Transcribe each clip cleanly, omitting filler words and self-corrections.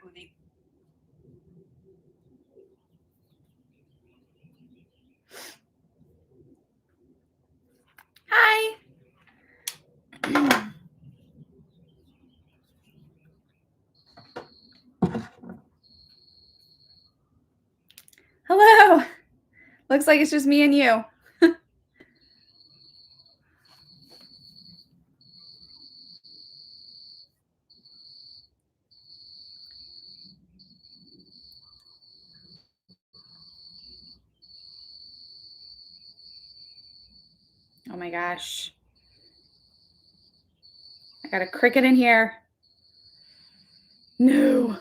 moving. Hi. Hello. Looks like it's just me and you. Oh my gosh. I got a cricket in here. No.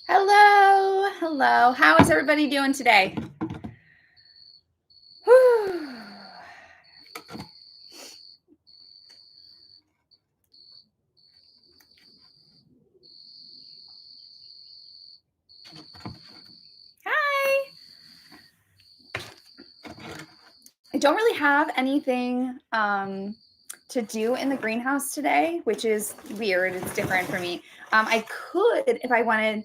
Hello. Hello. How is everybody doing today? Whew. Hi. I don't really have anything to do in the greenhouse today, which is weird. It's different for me. I could, if I wanted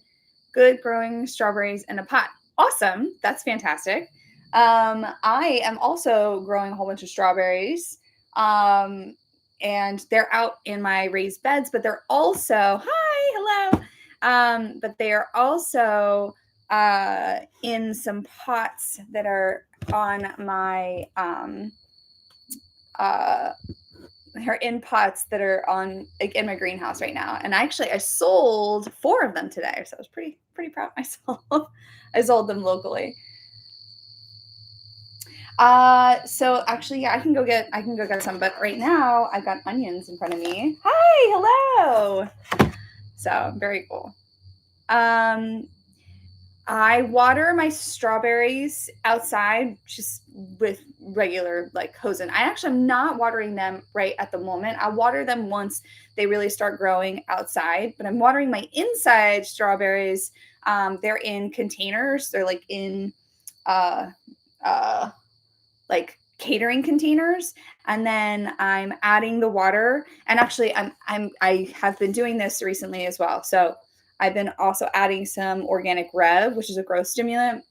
good growing strawberries in a pot. Awesome. That's fantastic. I am also growing a whole bunch of strawberries. And they're out in my raised beds, but they're also, hi, hello. But they are also in some pots that are on my they're in pots that are on like in my greenhouse right now. And I sold 4 of them today, so I was pretty proud of myself. I sold them locally. So actually, yeah, I can go get some, but right now I've got onions in front of me. Hi, hello. So very cool. I water my strawberries outside just with regular like hosing. I actually am not watering them right at the moment. I'll water them once they really start growing outside, but I'm watering my inside strawberries. They're in containers. They're like in like catering containers, and then I'm adding the water. And actually I have been doing this recently as well. So I've been also adding some organic Rev, which is a growth stimulant.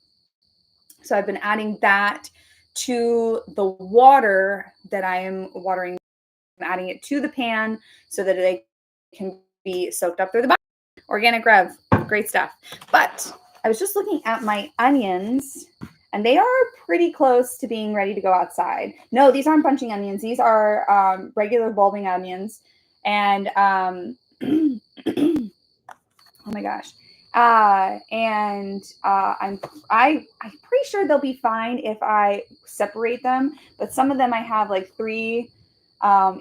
So I've been adding that to the water that I am watering. I'm adding it to the pan so that they can be soaked up through the body. Organic Rev, great stuff. But I was just looking at my onions, and they are pretty close to being ready to go outside. No, these aren't bunching onions. These are regular bulbing onions. And oh my gosh. I'm pretty sure they'll be fine if I separate them. But some of them I have like 3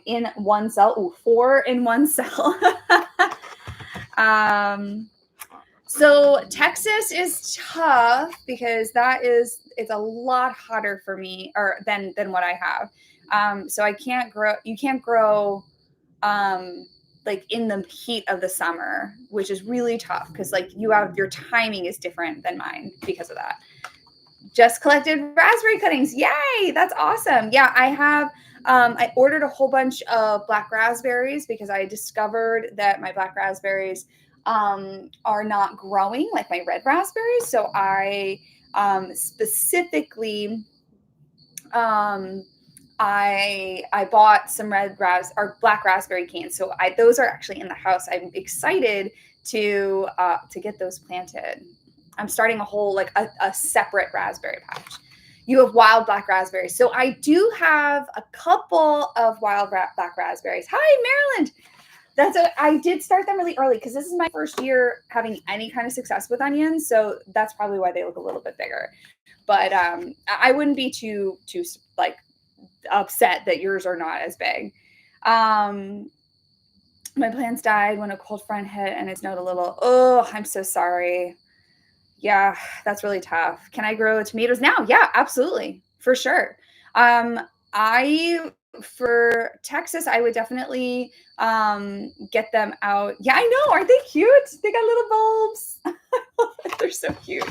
in one cell. Ooh, 4 in one cell. So Texas is tough because it's a lot hotter for me or than what I have. So you can't grow like in the heat of the summer, which is really tough because like your timing is different than mine because of that. Just collected raspberry cuttings. Yay, that's awesome. Yeah, I ordered a whole bunch of black raspberries because I discovered that my black raspberries are not growing like my red raspberries. So I specifically I bought some black raspberry cans. So those are actually in the house. I'm excited to get those planted. I'm starting a whole like a separate raspberry patch. You have wild black raspberries. So I do have a couple of wild black raspberries. Hi, Maryland. I did start them really early because this is my first year having any kind of success with onions, so that's probably why they look a little bit bigger. But I wouldn't be too like upset that yours are not as big. Um, my plants died when a cold front hit and it snowed a little. Oh, I'm so sorry. Yeah, that's really tough. Can I grow tomatoes now? Yeah, absolutely. For sure. I for Texas, I would definitely get them out. Yeah, I know. Aren't they cute? They got little bulbs. They're so cute.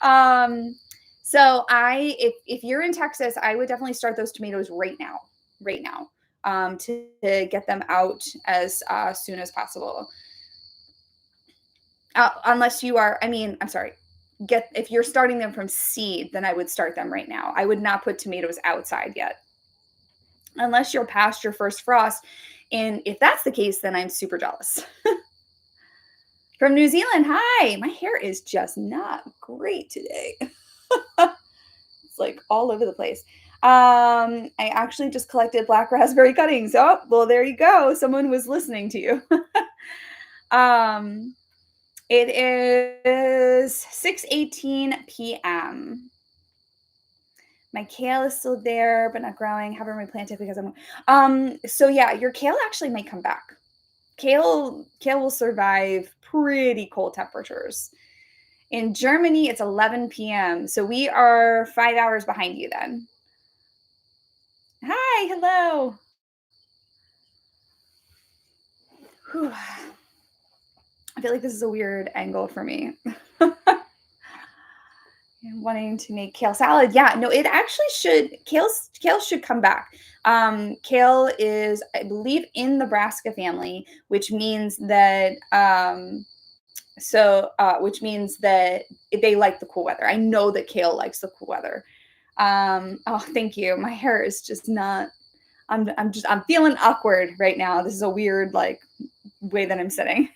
Um, so if you're in Texas, I would definitely start those tomatoes right now, to get them out as soon as possible. Unless you are, I mean, I'm sorry, if you're starting them from seed, then I would start them right now. I would not put tomatoes outside yet, unless you're past your first frost. And if that's the case, then I'm super jealous. From New Zealand, hi. My hair is just not great today. It's like all over the place. I actually just collected black raspberry cuttings. Oh, well, there you go. Someone was listening to you. um, it is 6:18 p.m. My kale is still there, but not growing. Haven't replanted because so yeah, your kale actually might come back. Kale will survive pretty cold temperatures. In Germany, it's 11 p.m. So we are 5 hours behind you then. Hi, hello. Whew. I feel like this is a weird angle for me. Wanting to make kale salad. Yeah, no, it actually should. Kale should come back. Kale is, I believe, in the brassica family, which means that which means that they like the cool weather. I know that kale likes the cool weather. Oh, thank you. My hair is just not. I'm feeling awkward right now. This is a weird like way that I'm sitting.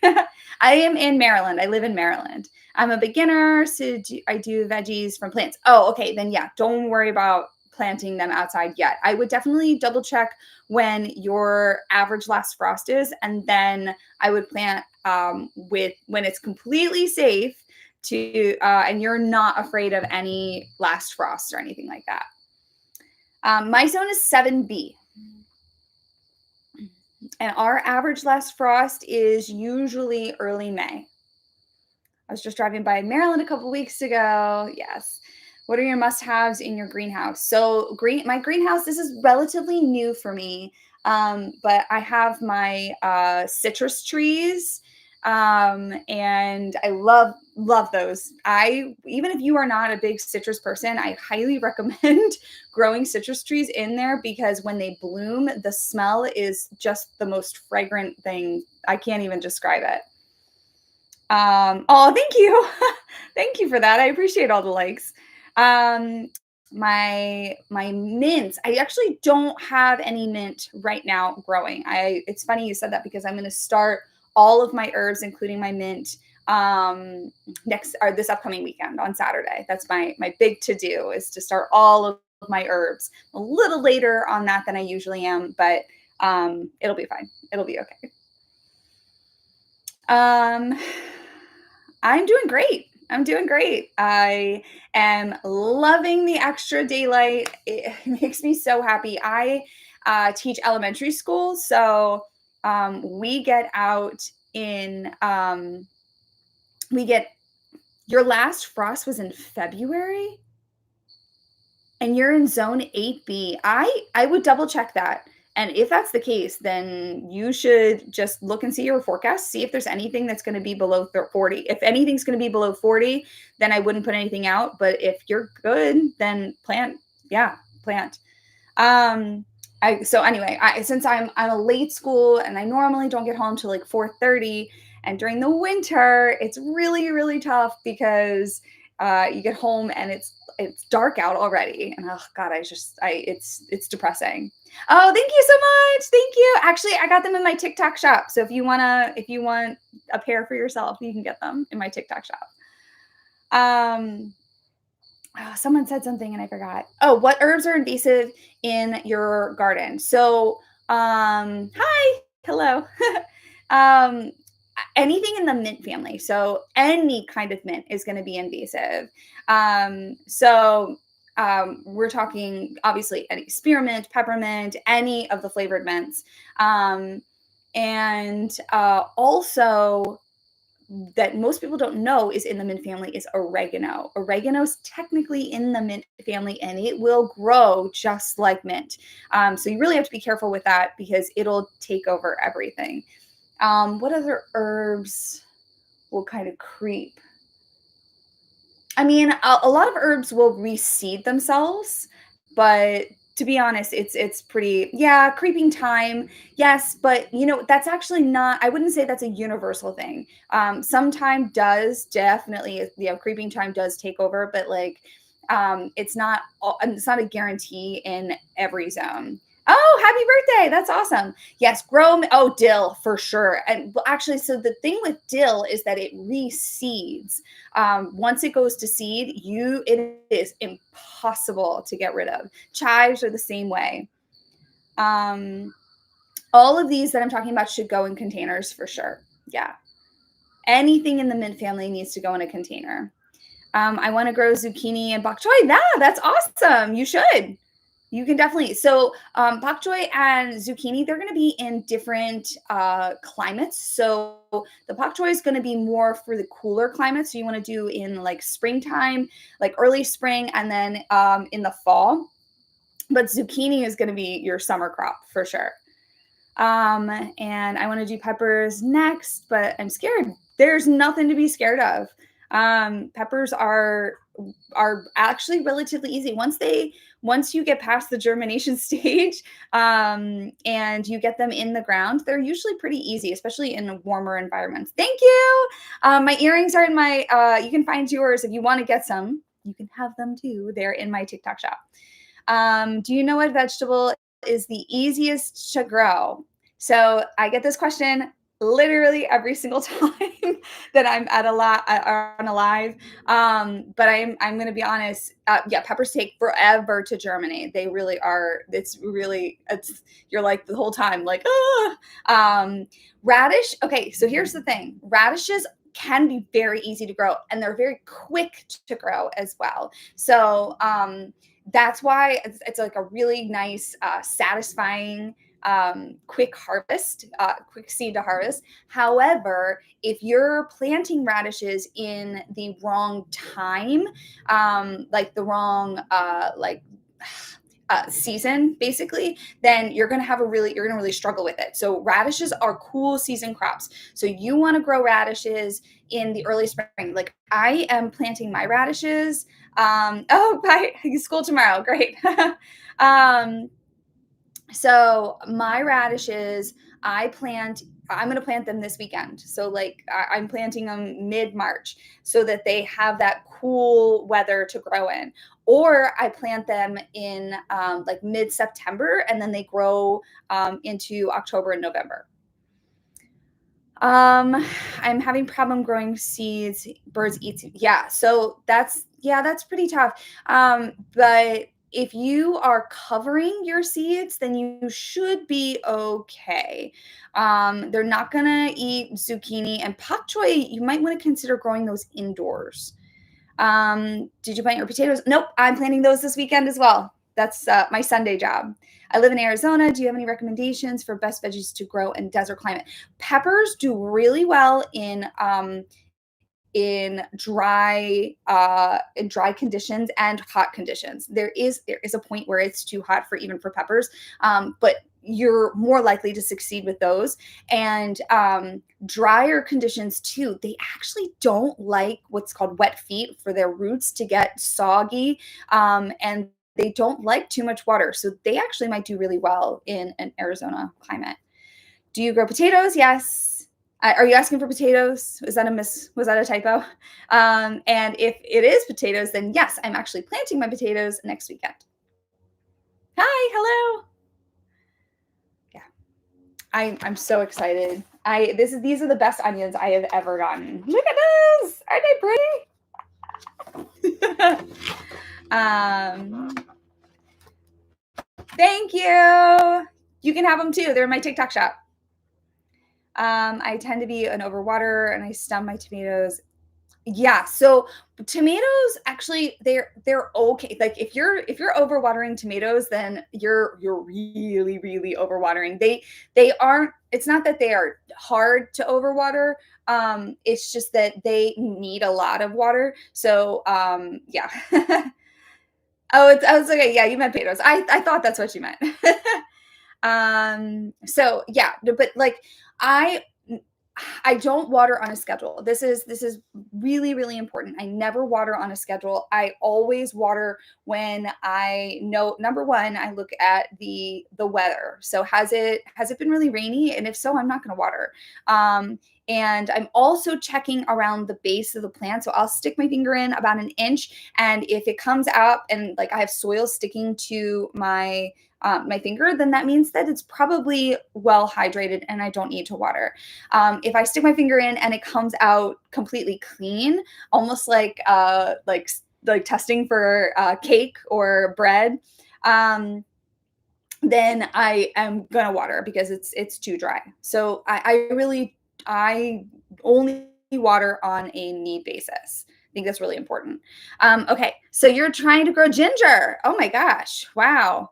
I am in Maryland. I live in Maryland. I'm a beginner, so I do veggies from plants. Oh, okay. Then yeah, don't worry about planting them outside yet. I would definitely double check when your average last frost is, and then I would plant with when it's completely safe to, and you're not afraid of any last frost or anything like that. My zone is 7B. And our average last frost is usually early May. I was just driving by Maryland a couple weeks ago. Yes. What are your must-haves in your greenhouse? So my greenhouse, this is relatively new for me, but I have my citrus trees, and I love those. Even if you are not a big citrus person, I highly recommend growing citrus trees in there because when they bloom, the smell is just the most fragrant thing. I can't even describe it. Oh, thank you. Thank you for that. I appreciate all the likes. Um, my mint, I actually don't have any mint right now growing. It's funny you said that because I'm going to start all of my herbs, including my mint, this upcoming weekend on Saturday. That's my big to do is to start all of my herbs. A little later on that than I usually am, but it'll be fine. It'll be okay. I'm doing great. I'm doing great. I am loving the extra daylight. It makes me so happy. I teach elementary school, so we get out in we get your last frost was in February and you're in zone 8B. I would double check that. And if that's the case, then you should just look and see your forecast, see if there's anything that's going to be below 40. If anything's going to be below 40, then I wouldn't put anything out. But if you're good, then plant. Yeah, plant. So anyway, since I'm a late school and I normally don't get home till like 4:30, and during the winter, it's really, really tough because you get home and it's dark out already. And oh God, it's depressing. Oh, thank you so much. Thank you. Actually, I got them in my TikTok shop. So if you want a pair for yourself, you can get them in my TikTok shop. Someone said something and I forgot. Oh, what herbs are invasive in your garden? So, hi, hello. Um, anything in the mint family. So any kind of mint is going to be invasive. We're talking obviously any spearmint, peppermint, any of the flavored mints. Also that most people don't know is in the mint family is oregano. Oregano is technically in the mint family and it will grow just like mint. So you really have to be careful with that because it'll take over everything. What other herbs will kind of creep? I mean, a lot of herbs will reseed themselves, but to be honest, it's pretty, yeah, creeping thyme. Yes, but that's actually not, I wouldn't say that's a universal thing. Some thyme does definitely, creeping thyme does take over, but like it's not a guarantee in every zone. Oh, happy birthday. That's awesome. Yes, oh, dill for sure. And actually, so the thing with dill is that it reseeds. Once it goes to seed, it is impossible to get rid of. Chives are the same way. All of these that I'm talking about should go in containers for sure. Yeah. Anything in the mint family needs to go in a container. I want to grow zucchini and bok choy. Yeah, that's awesome. You should. You can definitely. So bok choy and zucchini, they're going to be in different climates. So the bok choy is going to be more for the cooler climates. So you want to do in like springtime, like early spring, and then in the fall. But zucchini is going to be your summer crop for sure. And I want to do peppers next, but I'm scared. There's nothing to be scared of. Peppers are actually relatively easy once you get past the germination stage, and you get them in the ground. They're usually pretty easy, especially in warmer environments. Thank you. My earrings are in my. You can find yours if you want to get some. You can have them too. They're in my TikTok shop. Do you know what vegetable is the easiest to grow? So I get this question literally every single time that I'm on a live. But I'm going to be honest. Yeah, peppers take forever to germinate. They really are. You're like the whole time like, radish. Okay, so here's the thing. Radishes can be very easy to grow and they're very quick to grow as well. So that's why it's like a really nice, satisfying, quick harvest, quick seed to harvest. However, if you're planting radishes in the wrong time, like the wrong, season, basically, then you're going to really struggle with it. So radishes are cool season crops. So you want to grow radishes in the early spring. Like I am planting my radishes. Bye. School tomorrow. Great. So my radishes, I'm going to plant them this weekend. So like I'm planting them mid-March so that they have that cool weather to grow in. Or I plant them in like mid-September and then they grow into October and November. I'm having problem growing seeds. Birds eat. Yeah. So that's pretty tough. But if you are covering your seeds, then you should be okay. They're not gonna eat zucchini and pak choi. You might want to consider growing those indoors. Did you plant your potatoes? Nope. I'm planting those this weekend as well. That's my Sunday job. I live in Arizona. Do you have any recommendations for best veggies to grow in desert climate? Peppers do really well in dry conditions and hot conditions. There is a point where it's too hot even for peppers, but you're more likely to succeed with those. And drier conditions too, they actually don't like what's called wet feet for their roots to get soggy, and they don't like too much water. So they actually might do really well in an Arizona climate. Do you grow potatoes? Yes. Are you asking for potatoes? Was that a typo? And if it is potatoes, then yes, I'm actually planting my potatoes next weekend. Hi, hello. Yeah. I'm so excited. These are the best onions I have ever gotten. Look at those. Aren't they pretty? Thank you. You can have them too. They're in my TikTok shop. I tend to be an overwaterer and I stum my tomatoes. Yeah, so tomatoes actually they're okay. Like if you're overwatering tomatoes, then you're really really overwatering. They aren't. It's not that they are hard to overwater. It's just that they need a lot of water. So yeah. Oh, it's I was like, yeah, you meant potatoes. I thought that's what you meant. So yeah, but like I I don't water on a schedule. This is really really important. I never water on a schedule. I always water when I know, number one, I look at the weather. So has it been really rainy? And if so, I'm not going to water. And I'm also checking around the base of the plant. So I'll stick my finger in about an inch, and if it comes out and like I have soil sticking to my finger, then that means that it's probably well hydrated and I don't need to water. If I stick my finger in and it comes out completely clean, almost like testing for cake or bread, then I am gonna water because it's too dry. So I only water on a need basis. I think that's really important. Okay, so you're trying to grow ginger. Oh my gosh! Wow.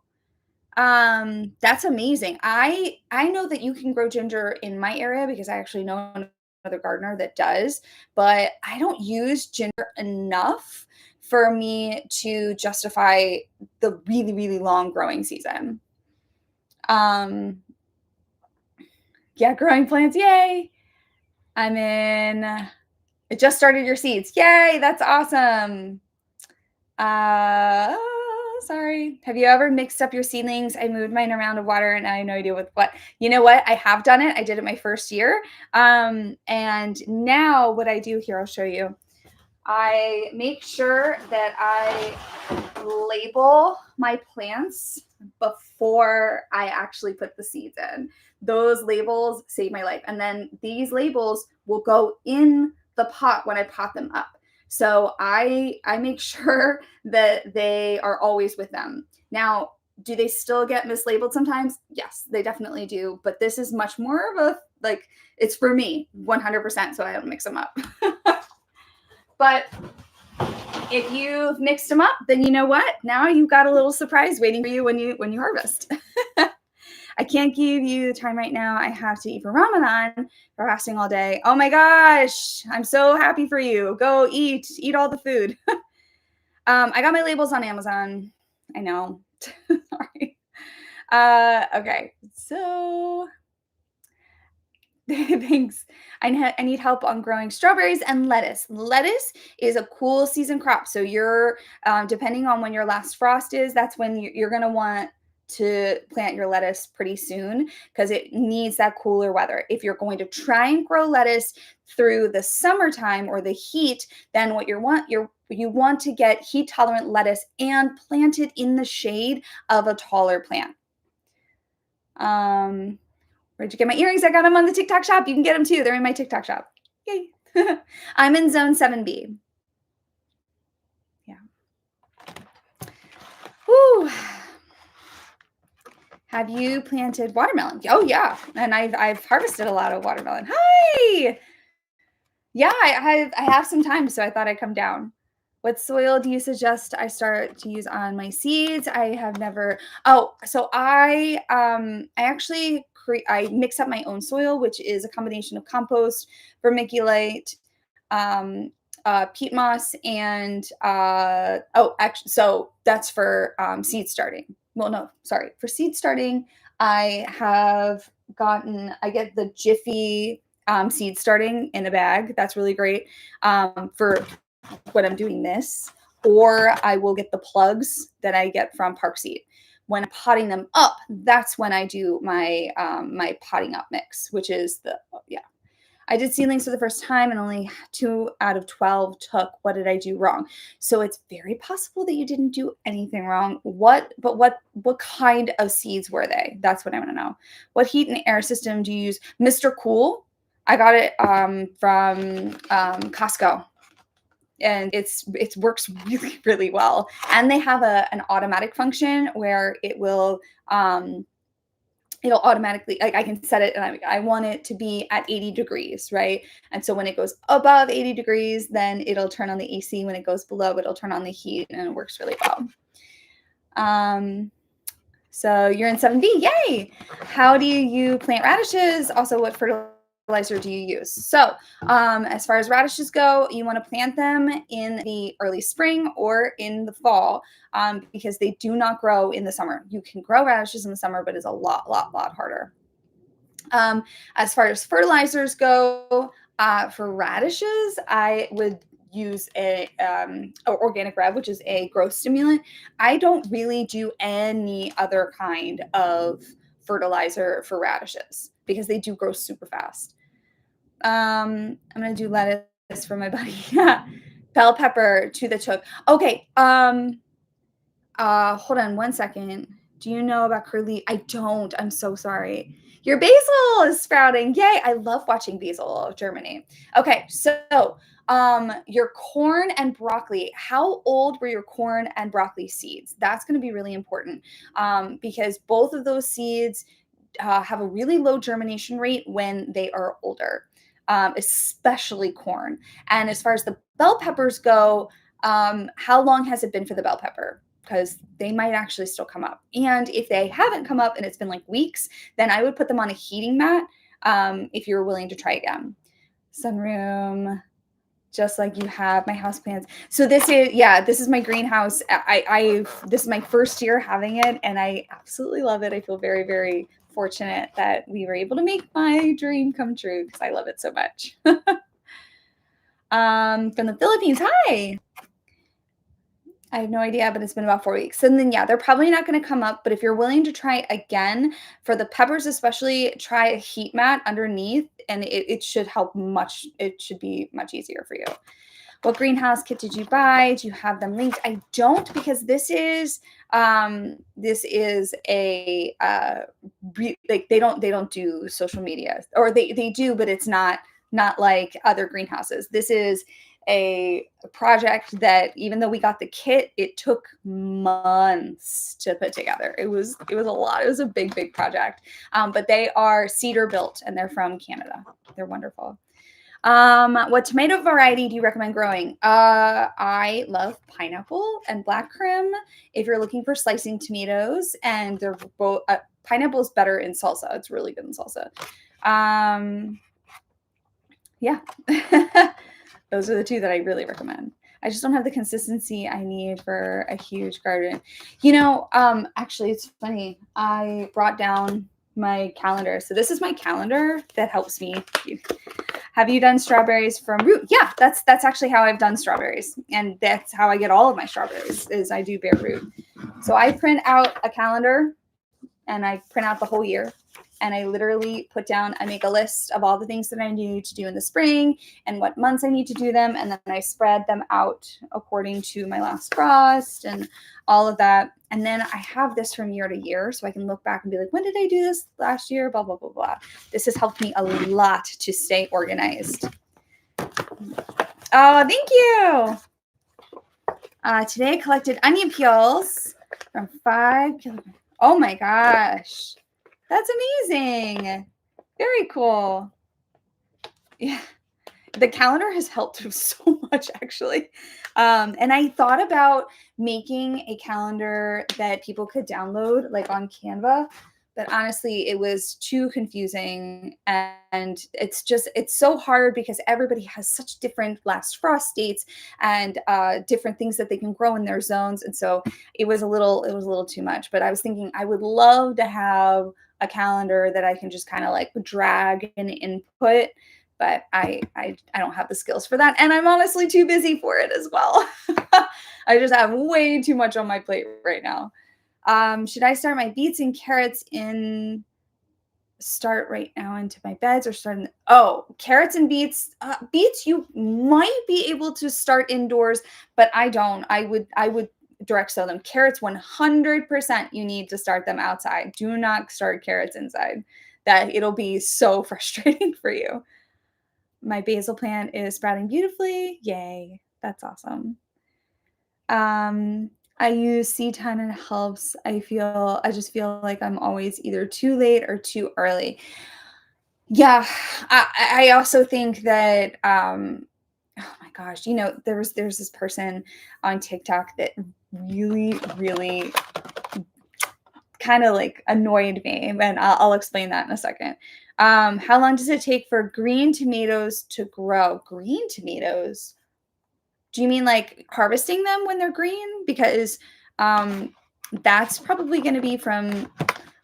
That's amazing. I know that you can grow ginger in my area because I actually know another gardener that does, but I don't use ginger enough for me to justify the really, really long growing season. Um, yeah, growing plants, yay. I'm in it just started your seeds. Yay, that's awesome. Uh, Sorry. Have you ever mixed up your seedlings? I moved mine around to water and I have no idea with what. You know what? I have done it. I did it my first year. And now what I do here, I'll show you. I make sure that I label my plants before I actually put the seeds in. Those labels save my life. And then these labels will go in the pot when I pot them up. So I make sure that they are always with them. Now, do they still get mislabeled sometimes? Yes, they definitely do. But this is much more of a like it's for me 100%. So I don't mix them up. But if you've mixed them up, then you know what? Now you've got a little surprise waiting for you when you harvest. I can't give you the time right now. I have to eat for Ramadan, for fasting all day. Oh my gosh, I'm so happy for you. Go eat all the food. I got my labels on Amazon. I know. Sorry. Okay, so thanks. I need help on growing strawberries and lettuce. Lettuce is a cool season crop. So you're, depending on when your last frost is, that's when you're going to want to plant your lettuce pretty soon because it needs that cooler weather. If you're going to try and grow lettuce through the summertime or the heat, then what you want to get heat tolerant lettuce and plant it in the shade of a taller plant. Where'd you get my earrings? I got them on the TikTok shop. You can get them too. They're in my TikTok shop. Yay. I'm in zone 7B. Yeah. Woo. Have you planted watermelon? Oh yeah. And I've harvested a lot of watermelon. Hi. Yeah, I have some time, so I thought I'd come down. What soil do you suggest I start to use on my seeds? I have never. Oh, so I actually I mix up my own soil, which is a combination of compost, vermiculite, peat moss, and actually, so that's for seed starting. Well, no, sorry, for seed starting, I get the Jiffy seed starting in a bag. That's really great for when I'm doing this, or I will get the plugs that I get from Park Seed. When I'm potting them up, that's when I do my my potting up mix, which is yeah. I did seedlings for the first time and only 2 out of 12 took. What did I do wrong? So it's very possible that you didn't do anything wrong. What kind of seeds were they? That's what I want to know. What heat and air system do you use? Mr. Cool. I got it from Costco, and it works really really well. And they have an automatic function where it'll automatically, like, I can set it and I want it to be at 80 degrees, right? And so when it goes above 80 degrees, then it'll turn on the AC. When it goes below, it'll turn on the heat, and it works really well. Um, so you're in 7B, yay! How do you plant radishes? Also, what fertilizer do you use? So as far as radishes go, you want to plant them in the early spring or in the fall, because they do not grow in the summer. You can grow radishes in the summer, but it's a lot harder. As far as fertilizers go, for radishes, I would use a organic rev, which is a growth stimulant. I don't really do any other kind of fertilizer for radishes because they do grow super fast. I'm gonna do lettuce for my buddy. Bell pepper to the choke. Okay. Hold on one second. Do you know about curly? I don't. I'm so sorry. Your basil is sprouting. Yay. I love watching basil germinate. Okay, so your corn and broccoli. How old were your corn and broccoli seeds? That's going to be really important, because both of those seeds have a really low germination rate when they are older, especially corn. And as far as the bell peppers go, how long has it been for the bell pepper? Because they might actually still come up. And if they haven't come up and it's been like weeks, then I would put them on a heating mat, if you're willing to try again. Sunroom, just like you have my house plants. So this is my greenhouse. This is my first year having it, and I absolutely love it. I feel very, very fortunate that we were able to make my dream come true because I love it so much. From the Philippines, hi. I have no idea, but it's been about 4 weeks. And then, yeah, they're probably not going to come up. But if you're willing to try again, for the peppers especially, try a heat mat underneath, and it should help much. It should be much easier for you. What greenhouse kit did you buy? Do you have them linked? I don't, because this is a like they don't do social media, or they do, but it's not like other greenhouses. This is a project that, even though we got the kit, it took months to put together. It was a lot. It was a big project. But they are cedar built, and they're from Canada. They're wonderful. What tomato variety do you recommend growing? I love pineapple and black krim. If you're looking for slicing tomatoes, and they're both, pineapple is better in salsa. It's really good in salsa. Yeah. Those are the two that I really recommend. I just don't have the consistency I need for a huge garden. Actually, it's funny. I brought down my calendar. So this is my calendar that helps me. Have you done strawberries from root? Yeah, that's actually how I've done strawberries. And that's how I get all of my strawberries, is I do bare root. So I print out a calendar, and I print out the whole year. And I literally I make a list of all the things that I need to do in the spring and what months I need to do them. And then I spread them out according to my last frost and all of that. And then I have this from year to year, so I can look back and be like, when did I do this last year? Blah, blah, blah, blah. This has helped me a lot to stay organized. Oh, thank you. Today I collected onion peels from 5 kilograms. Oh my gosh. That's amazing. Very cool. Yeah. The calendar has helped so much, actually. And I thought about making a calendar that people could download, like on Canva, but honestly, it was too confusing. And it's so hard because everybody has such different last frost dates and different things that they can grow in their zones. And so it was a little too much. But I was thinking I would love to have a calendar that I can just kind of like drag and input, but I don't have the skills for that, and I'm honestly too busy for it as well. I just have way too much on my plate right now. Should I start my beets and carrots start right now into my beds, or carrots and beets? Beets you might be able to start indoors, but I don't. I would direct sow them. Carrots, 100% you need to start them outside. Do not start carrots inside. That it'll be so frustrating for you. My basil plant is sprouting beautifully. Yay. That's awesome. I use C10 and it helps. I just feel like I'm always either too late or too early. Yeah, I also think that, oh my gosh, there's this person on TikTok that really, really kind of like annoyed me, and I'll explain that in a second. How long does it take for green tomatoes to grow? Green tomatoes? Do you mean like harvesting them when they're green? Because um, that's probably going to be from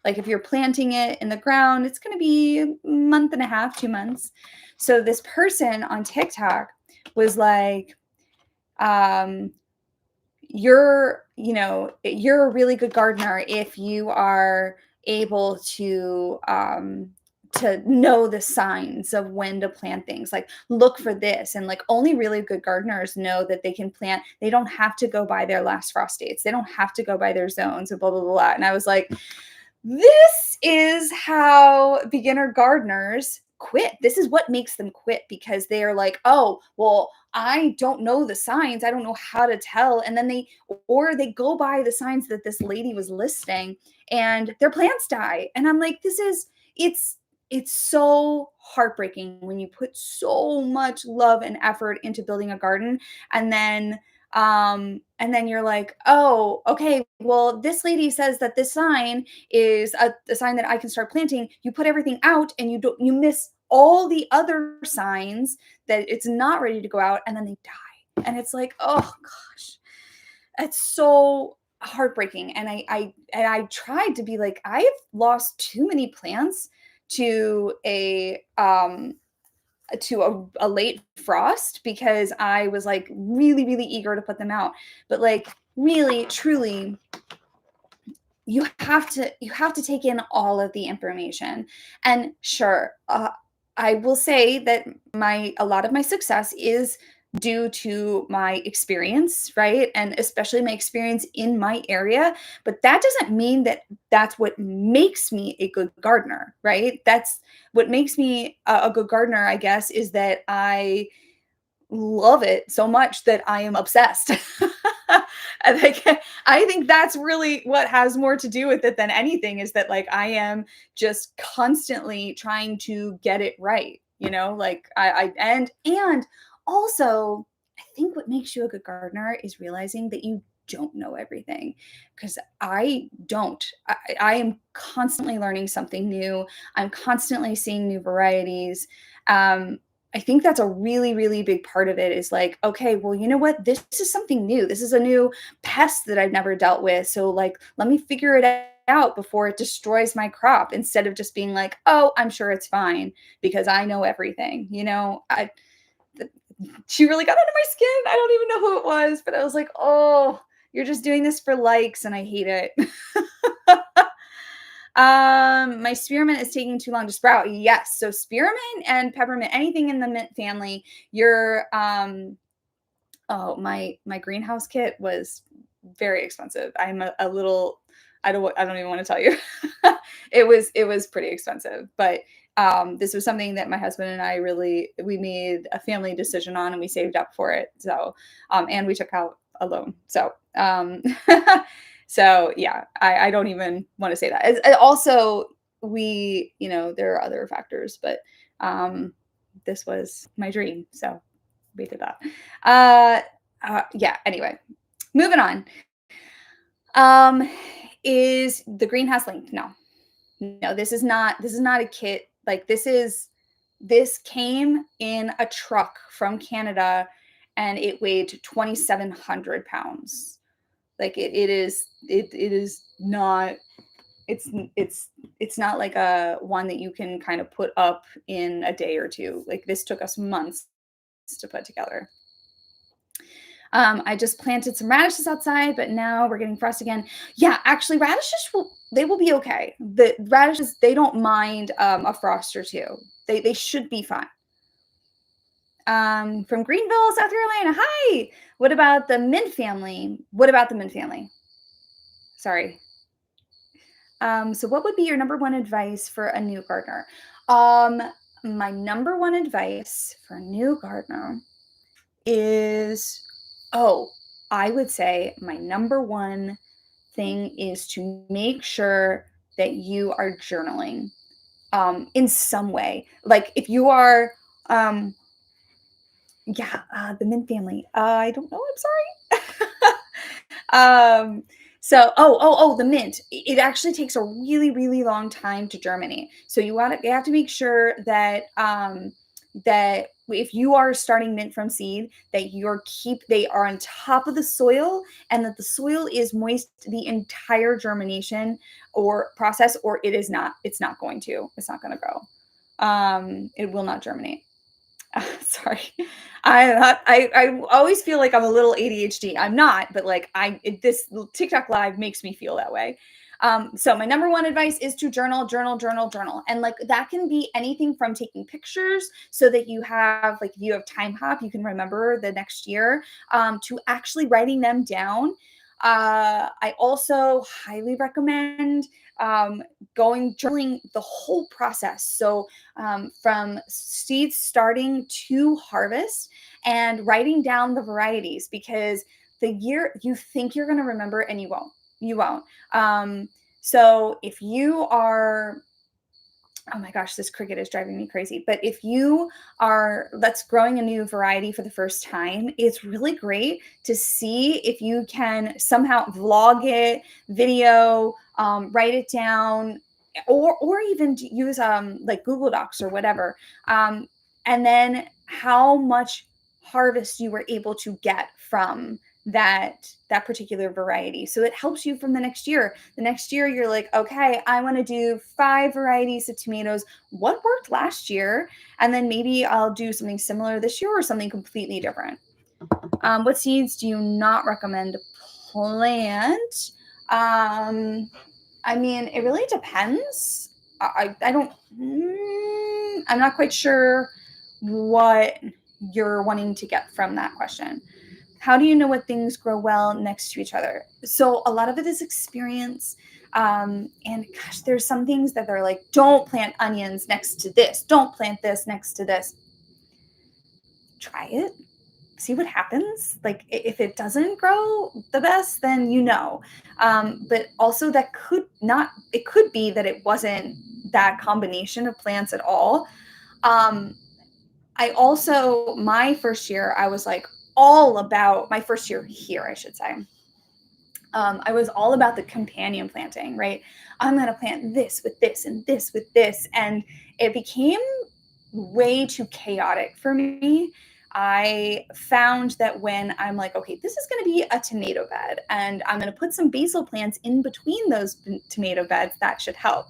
like if you're planting it in the ground, it's going to be a month and a half, 2 months. So this person on TikTok was like, um, you're a really good gardener if you are able to know the signs of when to plant things, like look for this, and like only really good gardeners know that they can plant, they don't have to go by their last frost dates, they don't have to go by their zones, and blah blah blah, blah. And I was like, this is how beginner gardeners quit. This is what makes them quit, because they are like, oh, well, I don't know the signs. I don't know how to tell. And then they go by the signs that this lady was listing and their plants die. And I'm like, it's, it's so heartbreaking when you put so much love and effort into building a garden, and then you're like, oh, okay, well, this lady says that this sign is a sign that I can start planting. You put everything out and you miss all the other signs that it's not ready to go out, and then they die. And it's like, oh gosh, it's so heartbreaking. And I tried to be like, I have lost too many plants to a late frost because I was like really, really eager to put them out. But like really, truly, you have to take in all of the information. And sure, I will say that my a lot of my success is due to my experience, right? And especially my experience in my area. But that doesn't mean that that's what makes me a good gardener, right? That's what makes me a good gardener, I guess, is that I love it so much that I am obsessed. And like, I think that's really what has more to do with it than anything, is that like I am just constantly trying to get it right, like and also I think what makes you a good gardener is realizing that you don't know everything, because I don't. I am constantly learning something new. I'm constantly seeing new varieties. I think that's a really, really big part of it, is like, okay, well, you know what? This is something new. This is a new pest that I've never dealt with. So, like, let me figure it out before it destroys my crop, instead of just being like, oh, I'm sure it's fine because I know everything. She really got under my skin. I don't even know who it was, but I was like, oh, you're just doing this for likes, and I hate it. My spearmint is taking too long to sprout. Yes. So spearmint and peppermint, anything in the mint family, your oh, my greenhouse kit was very expensive. I'm a little, I don't even want to tell you. It was pretty expensive, but this was something that my husband and I we made a family decision on, and we saved up for it. So and we took out a loan. So so yeah, I don't even want to say that. Also, there are other factors, but this was my dream, so we did that. Yeah. Anyway, moving on. Um, is the greenhouse linked? No, no. This is not. This is not a kit. Like this came in a truck from Canada, and it weighed 2,700 pounds. Like it is not. It's not like a one that you can kind of put up in a day or two. Like this took us months to put together. I just planted some radishes outside, but now we're getting frost again. Yeah, actually, radishes will be okay. The radishes, they don't mind a frost or two. They should be fine. From Greenville, South Carolina. Hi. What about the mint family? What about the mint family? Sorry. So what would be your number one advice for a new gardener? Um, my number one advice for a new gardener is, oh, I would say my number one thing is to make sure that you are journaling in some way. Like if you are, um, yeah, the Mint family. I don't know. I'm sorry. The mint. It actually takes a really, really long time to germinate. So you have to make sure that that if you are starting mint from seed, that they are on top of the soil and that the soil is moist the entire germination or process, or it's not going to. It's not going to grow. It will not germinate. Sorry. I always feel like I'm a little ADHD. I'm not, but like this TikTok live makes me feel that way. So my number one advice is to journal, journal, journal, journal. And like that can be anything from taking pictures so that you have, like, if you have time hop, you can remember the next year, to actually writing them down. I also highly recommend going journaling the whole process. So from seeds starting to harvest and writing down the varieties, because the year you think you're going to remember and you won't. You won't. So if you are, oh my gosh, this cricket is driving me crazy. But if you are, let's growing a new variety for the first time, it's really great to see if you can somehow vlog it, video, write it down, or even use like Google Docs or whatever. And then how much harvest you were able to get from that particular variety. So it helps you from the next year. The next year you're like, okay, I want to do 5 varieties of tomatoes. What worked last year? And then maybe I'll do something similar this year or something completely different. What seeds do you not recommend to plant? I mean, it really depends. I don't, I'm not quite sure what you're wanting to get from that question. How do you know what things grow well next to each other? So a lot of it is experience. And gosh, there's some things that they're like, don't plant onions next to this. Don't plant this next to this. Try it. See what happens. Like if it doesn't grow the best, then you know. But also that it could be that it wasn't that combination of plants at all. My first year, I was like all about my first year here, I should say. I was all about the companion planting, right? I'm going to plant this with this and this with this. And it became way too chaotic for me. I found that when I'm like, okay, this is going to be a tomato bed and I'm going to put some basil plants in between those tomato beds, that should help.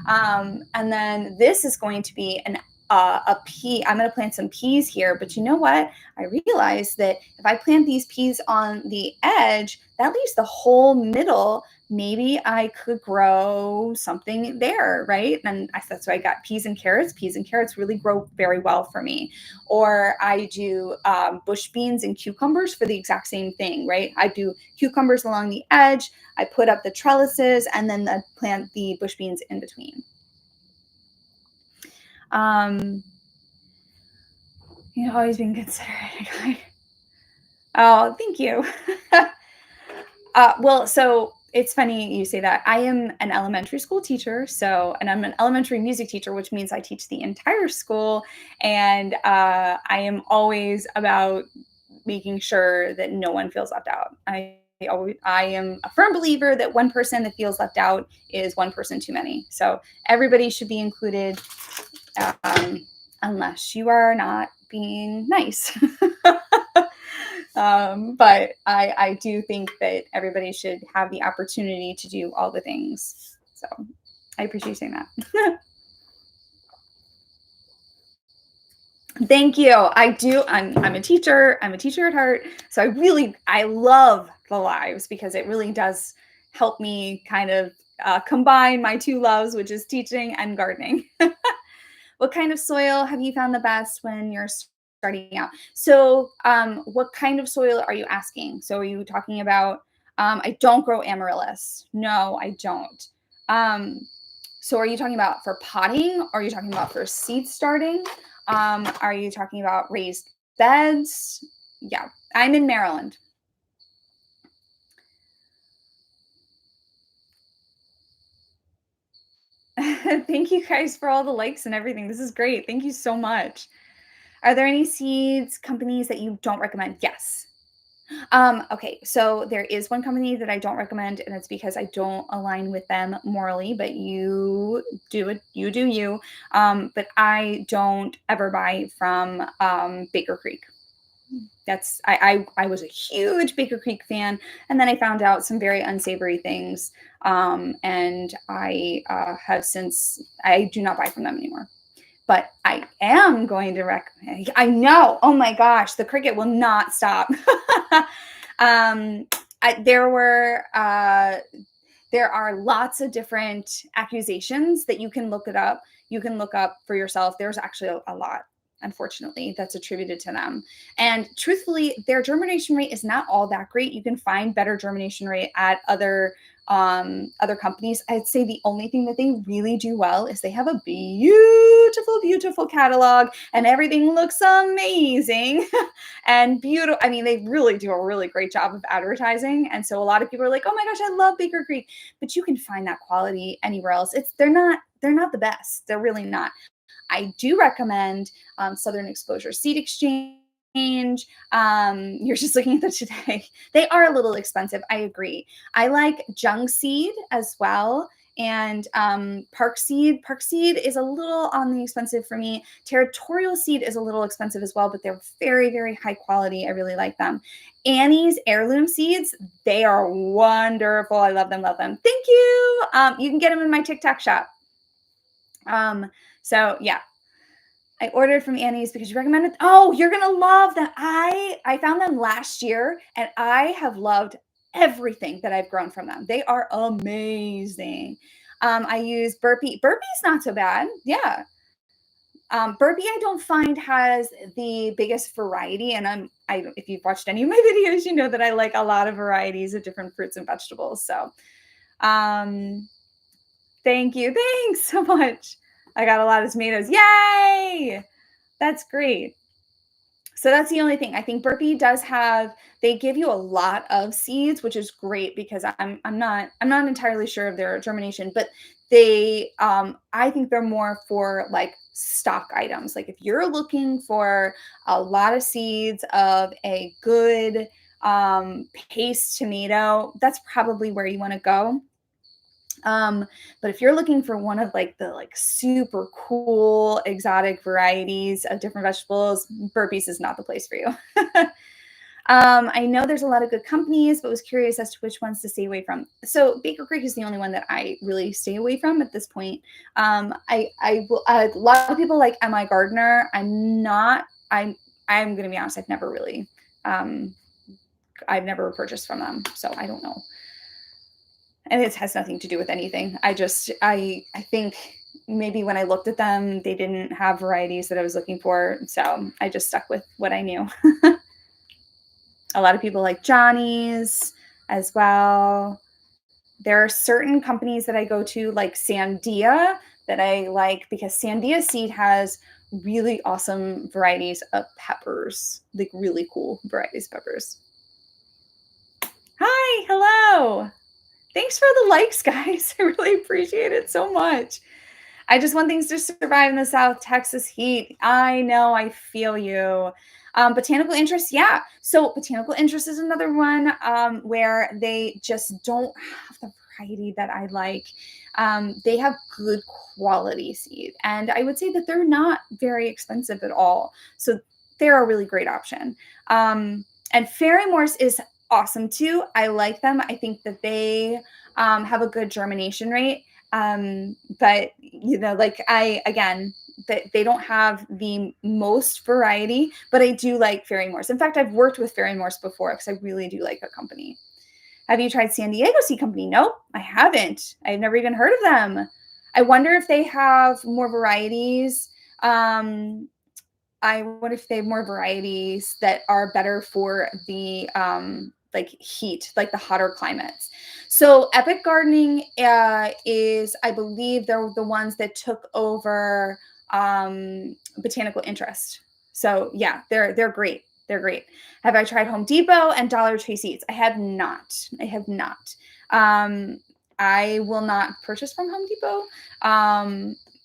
And then this is going to be a pea. I'm going to plant some peas here, but you know what? I realized that if I plant these peas on the edge, that leaves the whole middle. Maybe I could grow something there, right? And that's why I got peas and carrots. Peas and carrots really grow very well for me. Or I do bush beans and cucumbers for the exact same thing, right? I do cucumbers along the edge. I put up the trellises and then plant the bush beans in between. Always being considerate. Oh, thank you. Well, so it's funny you say that. I am an elementary school teacher, and I'm an elementary music teacher, which means I teach the entire school, and I am always about making sure that no one feels left out. I am a firm believer that one person that feels left out is one person too many. So everybody should be included, unless you are not being nice. But I do think that everybody should have the opportunity to do all the things. So I appreciate you saying that. Thank you. I do. I'm a teacher. I'm a teacher at heart. So I love the lives because it really does help me kind of combine my two loves, which is teaching and gardening. What kind of soil have you found the best when you're starting out? So what kind of soil are you asking? So are you talking about, I don't grow amaryllis. No, I don't. So are you talking about for potting? Or are you talking about for seed starting? Are you talking about raised beds? Yeah, I'm in Maryland. Thank you guys for all the likes and everything. This is great. Thank you so much. Are there any seeds companies that you don't recommend? Yes. Okay, so there is one company that I don't recommend, and it's because I don't align with them morally, but you do it, you do you. But I don't ever buy from Baker Creek. I was a huge Baker Creek fan, and then I found out some very unsavory things, and I have since I do not buy from them anymore. But I am going to recommend. I know. Oh my gosh, the cricket will not stop. um, there are lots of different accusations that you can look it up. You can look up for yourself. There's actually a lot, unfortunately, that's attributed to them. And truthfully, their germination rate is not all that great. You can find better germination rate at other companies. I'd say the only thing that they really do well is they have a beautiful catalog, and everything looks amazing and beautiful. I mean, they really do a really great job of advertising. And so a lot of people are like, oh my gosh, I love Baker Creek. But you can find that quality anywhere else. They're not the best. They're really not. I do recommend Southern Exposure Seed Exchange. You're just looking at them today. They are a little expensive. I agree. I like Jung Seed as well. And Park Seed. Park Seed is a little on the expensive for me. Territorial Seed is a little expensive as well, but they're very, very high quality. I really like them. Annie's Heirloom Seeds, they are wonderful. I love them, love them. Thank you. You can get them in my TikTok shop. So yeah, I ordered from Annie's because you recommended. Oh, you're gonna love them. I found them last year, and I have loved everything that I've grown from them. They are amazing. I use Burpee. Burpee's not so bad. Yeah. Burpee, I don't find has the biggest variety, and if you've watched any of my videos, you know that I like a lot of varieties of different fruits and vegetables. So, thank you. Thanks so much. I got a lot of tomatoes. Yay! That's great. So that's the only thing. I think Burpee does have, they give you a lot of seeds, which is great because I'm not entirely sure of their germination, but they I think they're more for like stock items. Like if you're looking for a lot of seeds of a good paste tomato, that's probably where you want to go. But if you're looking for one of like the like super cool exotic varieties of different vegetables, Burpees is not the place for you. I know there's a lot of good companies, but was curious as to which ones to stay away from. So Baker Creek is the only one that I really stay away from at this point. I will, a lot of people like MI Gardner. I'm going to be honest. I've never purchased from them, so I don't know. And it has nothing to do with anything. I think maybe when I looked at them, they didn't have varieties that I was looking for. So I just stuck with what I knew. A lot of people like Johnny's as well. There are certain companies that I go to, like Sandia, that I like because Sandia Seed has really awesome varieties of peppers, like really cool varieties of peppers. Hi, hello. Thanks for the likes, guys. I really appreciate it so much. I just want things to survive in the South Texas heat. I know, I feel you. Botanical Interest, yeah. So Botanical Interest is another one where they just don't have the variety that I like. They have good quality seed, and I would say that they're not very expensive at all. So they're a really great option. And Ferry-Morse is awesome too. I like them. I think that they have a good germination rate. But you know, like they don't have the most variety, but I do like Ferry-Morse. In fact, I've worked with Ferry-Morse before because I really do like the company. Have you tried San Diego Seed Company? Nope, I haven't. I've never even heard of them. I wonder if they have more varieties. I wonder if they have more varieties that are better for the like heat, like the hotter climates. So Epic Gardening is, I believe, they're the ones that took over Botanical Interest. So yeah, they're great. They're great. Have I tried Home Depot and Dollar Tree seeds? I have not. I have not. I will not purchase from Home Depot.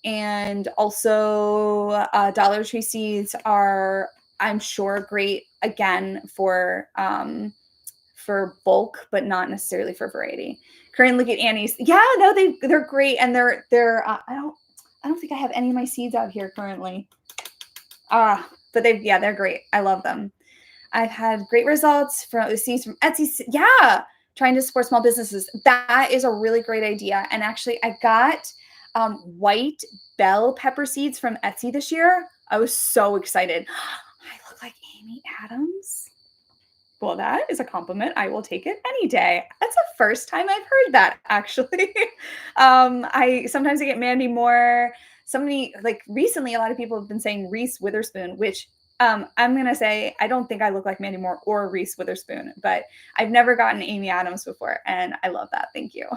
And also, Dollar Tree seeds are, I'm sure, great again for bulk, but not necessarily for variety. Currently, look at Annie's. Yeah, no, they're great, and they're. I don't think I have any of my seeds out here currently. But they're great. I love them. I've had great results from the seeds from Etsy. Yeah, trying to support small businesses. That is a really great idea. And actually, I got white bell pepper seeds from Etsy this year. I was so excited. I look like Amy Adams. Well, that is a compliment. I will take it any day. That's the first time I've heard that, actually. I sometimes I get Mandy Moore. Somebody like recently, a lot of people have been saying Reese Witherspoon, which I'm gonna say I don't think I look like Mandy Moore or Reese Witherspoon, but I've never gotten Amy Adams before, and I love that. Thank you.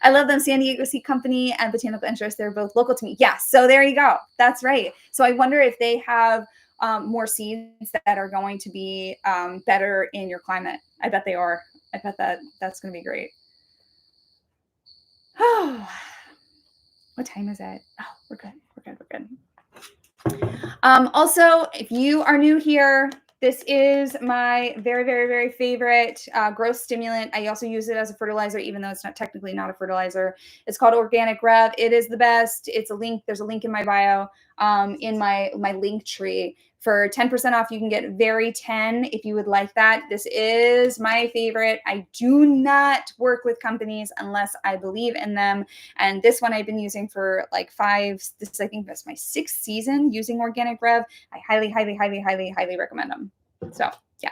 I love them. San Diego Seed Company and Botanical Interest. They're both local to me. Yes. So there you go. That's right. So I wonder if they have more seeds that are going to be better in your climate. I bet they are. I bet that's going to be great. Oh, what time is it? Oh, we're good. We're good. Also, if you are new here, this is my very, very, very favorite growth stimulant. I also use it as a fertilizer, even though it's not technically not a fertilizer. It's called Organic Rev. It is the best. It's a link. There's a link in my bio, in my link tree. For 10% off, you can get Very 10 if you would like that. This is my favorite. I do not work with companies unless I believe in them. And this one I've been using for like I think that's my 6th season using Organic Rev. I highly, highly, highly, highly, highly recommend them. So yeah.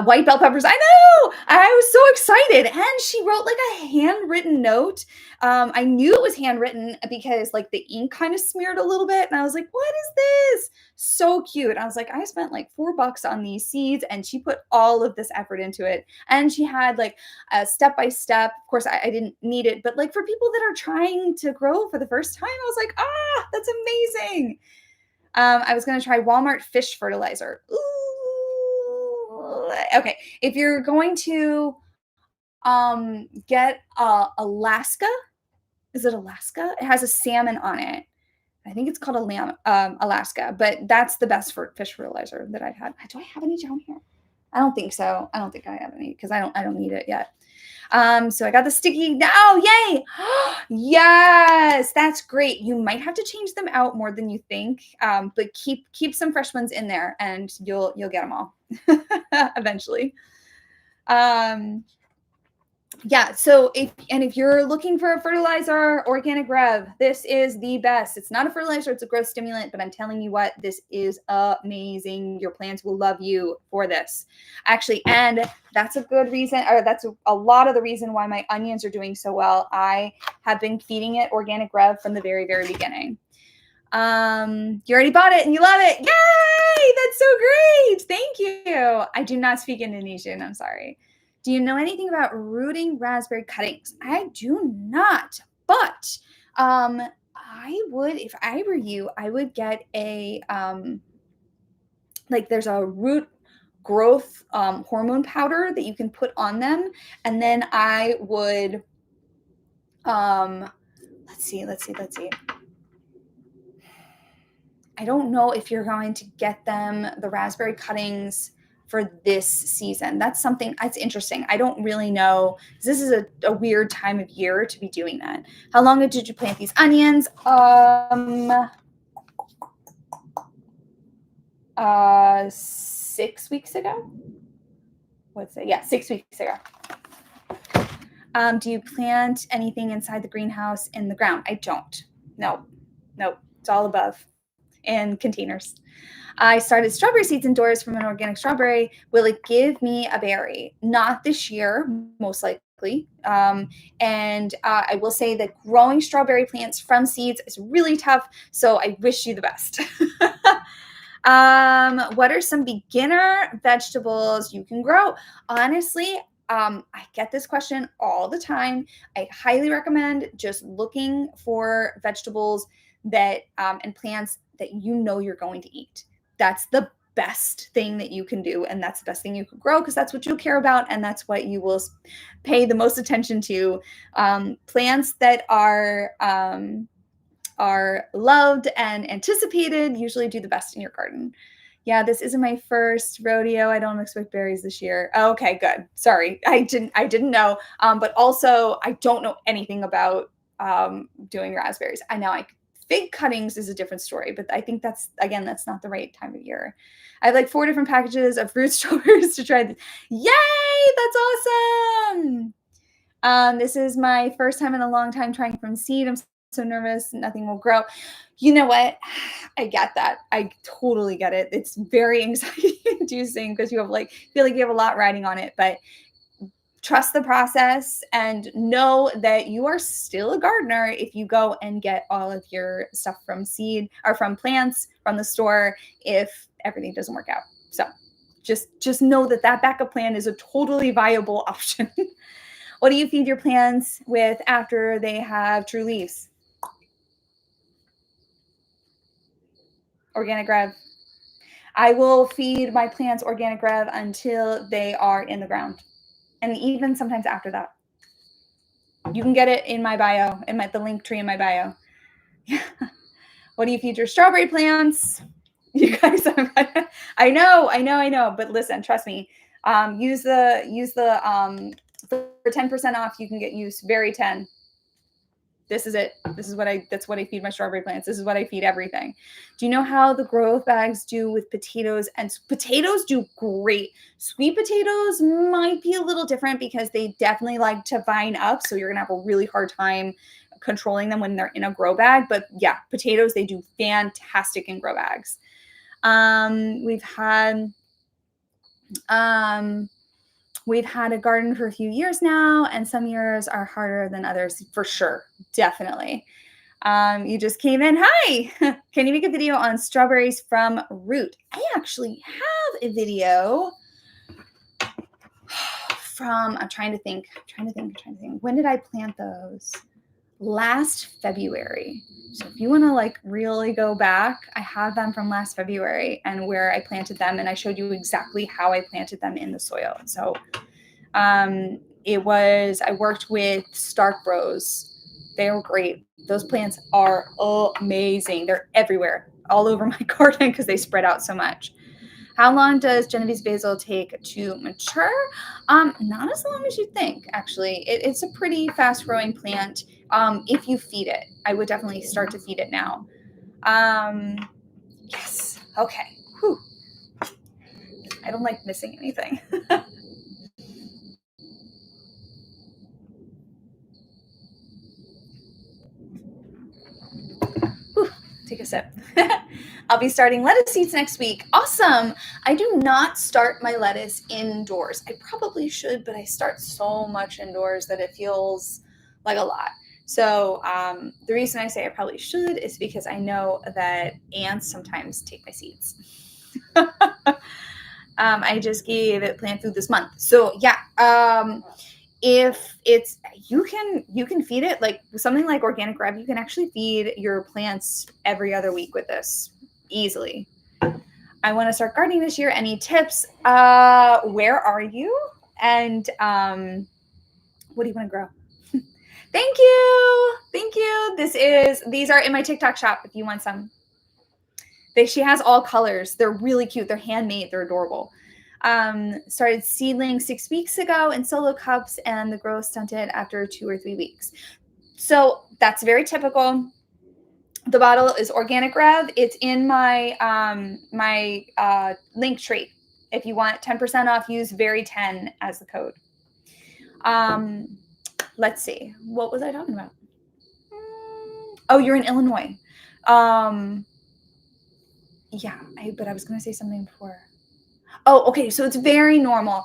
White bell peppers. I know. I was so excited. And she wrote like a handwritten note. I knew it was handwritten because like the ink kind of smeared a little bit. And I was like, what is this? So cute. I was like, I spent like $4 on these seeds, and she put all of this effort into it. And she had like a step-by-step. Of course, I didn't need it, but like for people that are trying to grow for the first time, I was like, that's amazing. I was going to try Walmart fish fertilizer. Ooh. Okay. If you're going to get Alaska, is it Alaska? It has a salmon on it. I think it's called Alaska, but that's the best for fish fertilizer that I've had. Do I have any down here? I don't think so. I don't think I have any because I don't need it yet. So I got the sticky. Oh, yay! Yes, that's great. You might have to change them out more than you think, but keep some fresh ones in there, and you'll get them all eventually. Yeah, so if you're looking for a fertilizer, Organic Rev, this is the best. It's not a fertilizer, it's a growth stimulant, but I'm telling you what, this is amazing. Your plants will love you for this. Actually, and that's a good reason, or that's a lot of the reason why my onions are doing so well. I have been feeding it Organic Rev from the very, very beginning. You already bought it and you love it. Yay! That's so great. Thank you. I do not speak Indonesian. I'm sorry. Do you know anything about rooting raspberry cuttings? I do not, but I would, if I were you, I would get a like there's a root growth hormone powder that you can put on them, and then I would let's see. I don't know if you're going to get them the raspberry cuttings for this season. That's something that's interesting. I don't really know. This is a weird time of year to be doing that. How long ago did you plant these onions? 6 weeks ago. What's it? Yeah, 6 weeks ago. Do you plant anything inside the greenhouse in the ground? I don't. No. It's all above in containers. I started strawberry seeds indoors from an organic strawberry. Will it give me a berry? Not this year, most likely. And I will say that growing strawberry plants from seeds is really tough. So I wish you the best. What are some beginner vegetables you can grow? Honestly, I get this question all the time. I highly recommend just looking for vegetables that and plants that you know you're going to eat. That's the best thing that you can do, and that's the best thing you can grow because that's what you care about and that's what you will pay the most attention to. Plants that are loved and anticipated usually do the best in your garden. Yeah, this isn't my first rodeo. I don't expect berries this year. Oh, okay, good. Sorry, I didn't know. But also, I don't know anything about doing raspberries. I know fig cuttings is a different story, but I think that's not the right time of year. I have like 4 different packages of fruit strawberries to try. Yay! That's awesome. This is my first time in a long time trying from seed. I'm so nervous. Nothing will grow. You know what? I get that. I totally get it. It's very anxiety inducing because you have feel like you have a lot riding on it, but trust the process and know that you are still a gardener if you go and get all of your stuff from seed or from plants from the store if everything doesn't work out. So just know that backup plan is a totally viable option. What do you feed your plants with after they have true leaves? Organic Rev. I will feed my plants Organic Rev until they are in the ground, and even sometimes after that. You can get it in my bio, the link tree in my bio. What do you feed your strawberry plants? You guys, I know. But listen, trust me. Use the for 10% off. You can get use Very 10. This is it. That's what I feed my strawberry plants. This is what I feed everything. Do you know how the growth bags do with potatoes? And potatoes do great. Sweet potatoes might be a little different because they definitely like to vine up. So you're going to have a really hard time controlling them when they're in a grow bag. But yeah, potatoes, they do fantastic in grow bags. We've had a garden for a few years now, and some years are harder than others for sure. Definitely. You just came in. Hi. Can you make a video on strawberries from root? I actually have a video from, I'm trying to think. When did I plant those? Last February. So if you want to really go back, I have them from last February and where I planted them, and I showed you exactly how I planted them in the soil. So I worked with Stark Bros. They were great. Those plants are amazing. They're everywhere, all over my garden because they spread out so much. How long does Genovese basil take to mature? Not as long as you think, actually. It's a pretty fast growing plant. If you feed it, I would definitely start to feed it now. Yes. Okay. Whew. I don't like missing anything. Whew. Take a sip. I'll be starting lettuce seeds next week. Awesome. I do not start my lettuce indoors. I probably should, but I start so much indoors that it feels like a lot. So the reason I say I probably should is because I know that ants sometimes take my seeds. I just gave it plant food this month. So yeah, if it's you can feed it like something like Organic Rev. You can actually feed your plants every other week with this easily. I want to start gardening this year. Any tips? Where are you? And what do you want to grow? Thank you. These are in my TikTok shop if you want some. She has all colors. They're really cute. They're handmade. They're adorable. Started seedling 6 weeks ago in solo cups, and the growth stunted after 2 or 3 weeks. So that's very typical. The bottle is Organic Rev. It's in my link tree. If you want 10% off, use Very 10 as the code. Let's see. What was I talking about? Oh, you're in Illinois. Yeah, but I was going to say something before. Oh, okay. So it's very normal.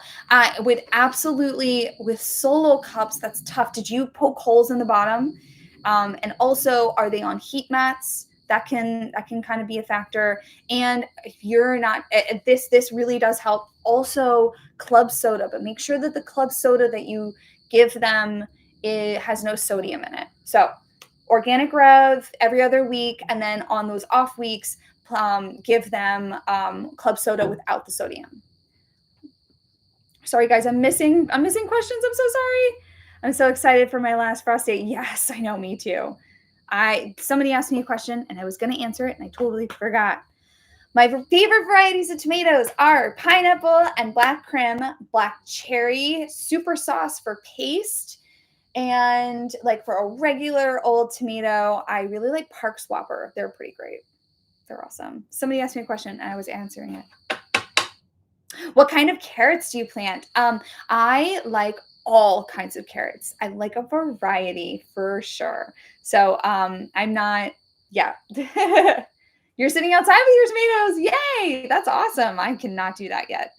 With solo cups, that's tough. Did you poke holes in the bottom? And also, are they on heat mats? That can kind of be a factor. And if you're not, this really does help. Also, club soda, but make sure that the club soda that you give them has no sodium in it. So Organic Rev every other week, and then on those off weeks, give them club soda without the sodium. Sorry, guys, I'm missing questions. I'm so sorry. I'm so excited for my last frost date. Yes, I know, me too. Somebody asked me a question and I was going to answer it and I totally forgot. My favorite varieties of tomatoes are pineapple and black krim, black cherry, super sauce for paste, and like for a regular old tomato, I really like Park Swapper. They're pretty great. They're awesome. Somebody asked me a question and I was answering it. What kind of carrots do you plant? I like all kinds of carrots. I like a variety for sure. So I'm not, yeah. You're sitting outside with your tomatoes. Yay! That's awesome. I cannot do that yet.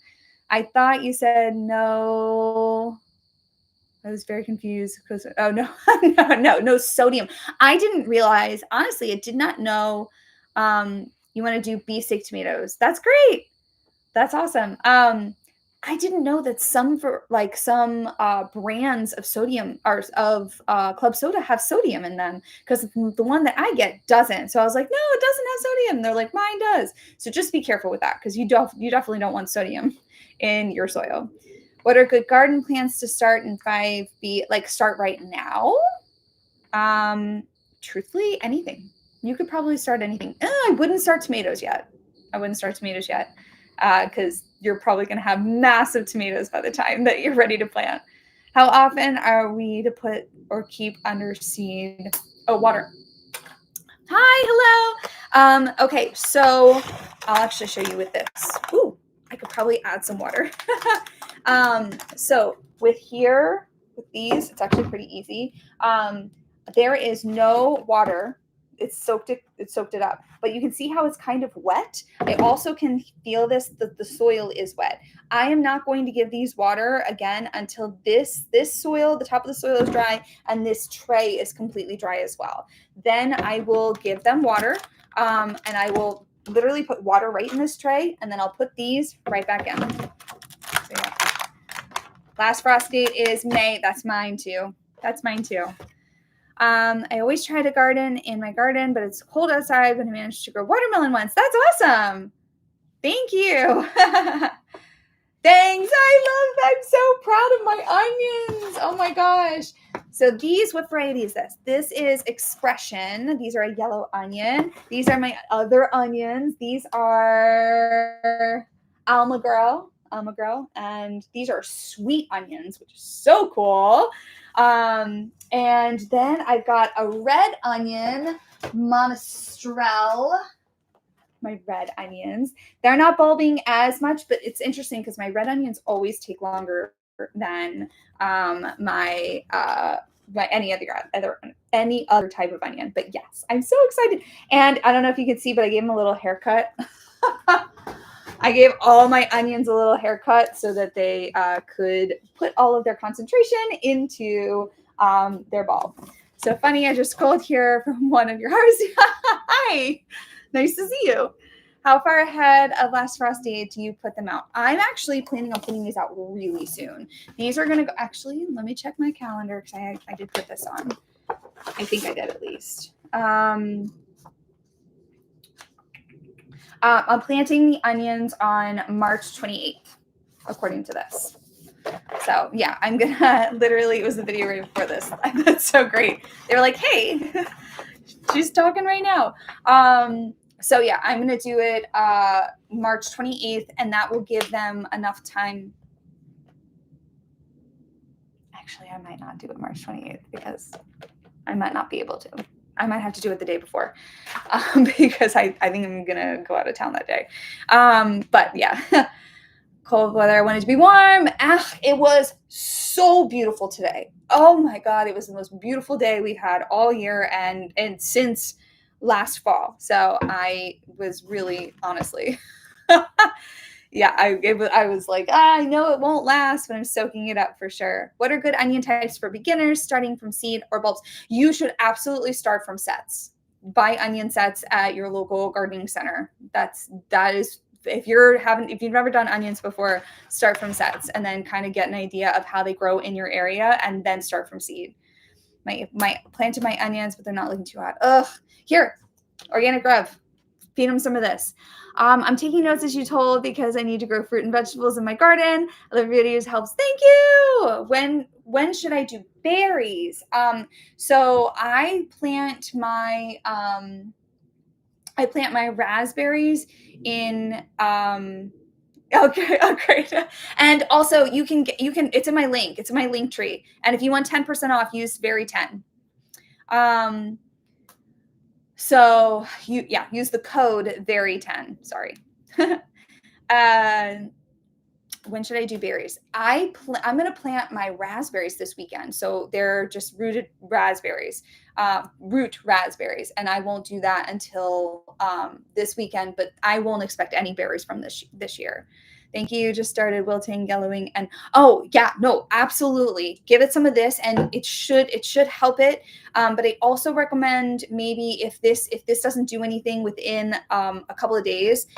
I thought you said no. I was very confused because, oh no, no sodium. I didn't realize, honestly, I did not know you want to do beefsteak tomatoes. That's great. That's awesome. I didn't know that some brands of sodium or of club soda have sodium in them, because the one that I get doesn't. So I was like, no, it doesn't have sodium. They're like, mine does. So just be careful with that, because you definitely don't want sodium in your soil. What are good garden plants to start in 5B? Like start right now? Truthfully, anything. You could probably start anything. I wouldn't start tomatoes yet. Because you're probably going to have massive tomatoes by the time that you're ready to plant. How often are we to put or keep under seed? Oh, water. Hi, hello. Okay, so I'll actually show you with this. Ooh, I could probably add some water. So with these, it's actually pretty easy. There is no water. It soaked it up, but you can see how it's kind of wet. I also can feel that the soil is wet. I am not going to give these water again until this soil, the top of the soil, is dry and this tray is completely dry as well. Then I will give them water, and I will literally put water right in this tray, and then I'll put these right back in. So yeah. Last frost date is May. That's mine too. I always try to garden in my garden, but it's cold outside, but I managed to grow watermelon once. That's awesome. Thank you. Thanks. I'm so proud of my onions. Oh my gosh. So these, what variety is this? This is Expression. These are a yellow onion. These are my other onions. These are Alma Girl. And these are sweet onions, which is so cool. And then I've got a red onion, Monastrell. My red onions. They're not bulbing as much, but it's interesting because my red onions always take longer than my any other type of onion. But yes, I'm so excited. And I don't know if you can see, but I gave them a little haircut. I gave all my onions a little haircut so that they could put all of their concentration into their bulb. So funny, I just scrolled here from one of your harvests. Hi, nice to see you. How far ahead of last frost date do you put them out? I'm actually planning on putting these out really soon. These are going to go, actually, let me check my calendar because I did put this on. I think I did at least. I'm planting the onions on March 28th, according to this. So yeah, I'm gonna literally, it was the video right before this. That's so great. They were like, hey, she's talking right now. So yeah, I'm gonna do it March 28th, and that will give them enough time. Actually, I might not do it March 28th because I might not be able to. I might have to do it the day before because I think I'm going to go out of town that day. But yeah, cold weather. I wanted to be warm. It was so beautiful today. Oh my God. It was the most beautiful day we've had all year and since last fall. So I was really, honestly, yeah, I was like, I know it won't last, but I'm soaking it up for sure. What are good onion types for beginners starting from seed or bulbs? You should absolutely start from sets. Buy onion sets at your local gardening center. That is, if you've never done onions before, start from sets and then kind of get an idea of how they grow in your area and then start from seed. My planted my onions, but they're not looking too hot. Ugh. Here, Organic Rev. Feed them some of this. I'm taking notes as you told because I need to grow fruit and vegetables in my garden. I love videos helps. Thank you. When should I do berries? So I plant my raspberries in okay, oh, great. And also you can it's in my link. It's in my link tree. And if you want 10% off, use Berry 10. So use the code Very10. Sorry. When should I do berries? I'm going to plant my raspberries this weekend. So they're just root raspberries, and I won't do that until this weekend. But I won't expect any berries from this year. Thank you. Just started wilting, yellowing, and oh yeah, no, absolutely. Give it some of this, and it should help it. But I also recommend maybe if this doesn't do anything within a couple of days.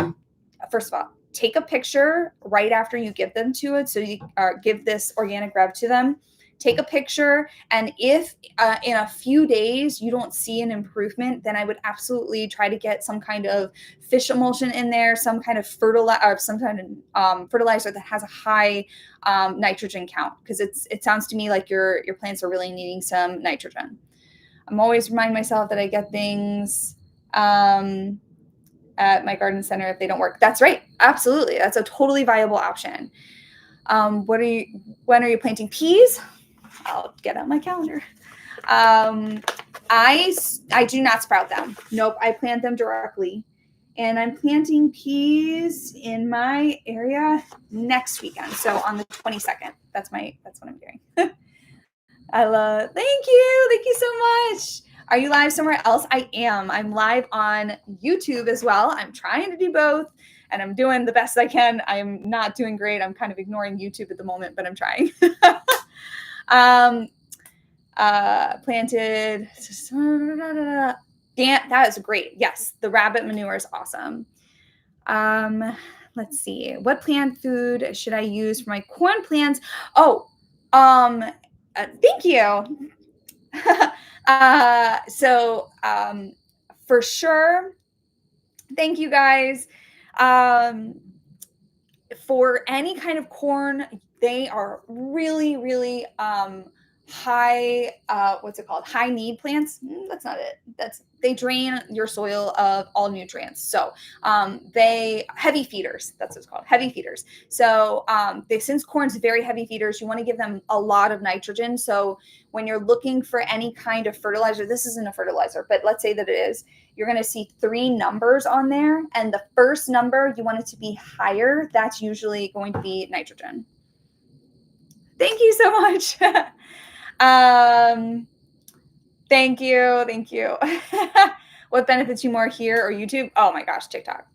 First of all, take a picture right after you give them to it. So you give this organic rev to them. Take a picture, and if in a few days you don't see an improvement, then I would absolutely try to get some kind of fish emulsion in there, some kind of fertilizer that has a high nitrogen count, because it sounds to me like your plants are really needing some nitrogen. I'm always reminding myself that I get things at my garden center if they don't work. That's right. Absolutely. That's a totally viable option. When are you planting peas? I'll get out my calendar. I do not sprout them. Nope. I plant them directly, and I'm planting peas in my area next weekend. So on the 22nd, that's what I'm doing. Thank you so much. Are you live somewhere else? I am. I'm live on YouTube as well. I'm trying to do both, and I'm doing the best I can. I'm not doing great. I'm kind of ignoring YouTube at the moment, but I'm trying. Planted. Damn, that is great. Yes, the rabbit manure is awesome. Let's see. What plant food should I use for my corn plants? Thank you. For sure. Thank you guys. For any kind of corn, they are really, really high, what's it called? High need plants. That's not it. They drain your soil of all nutrients. So heavy feeders, that's what it's called, heavy feeders. So since corn's very heavy feeders, you want to give them a lot of nitrogen. So when you're looking for any kind of fertilizer, this isn't a fertilizer, but let's say that it is, you're going to see 3 numbers on there. And the first number, you want it to be higher. That's usually going to be nitrogen. Thank you so much. Thank you. What benefits you more, here or YouTube? Oh my gosh, TikTok.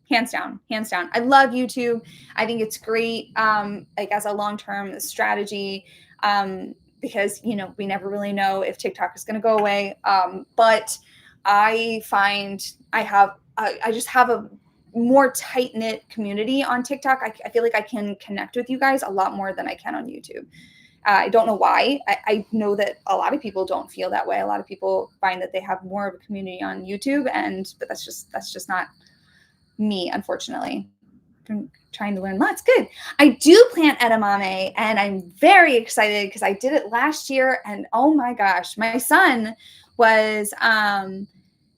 Hands down. I love YouTube. I think it's great, as a long-term strategy, because, we never really know if TikTok is going to go away. But I find I just have a more tight-knit community on TikTok. I feel like I can connect with you guys a lot more than I can on YouTube. I don't know why. I know that a lot of people don't feel that way. A lot of people find that they have more of a community on YouTube, but that's just not me, unfortunately. I'm trying to learn lots. Good. I do plant edamame, and I'm very excited because I did it last year, and oh my gosh, my son was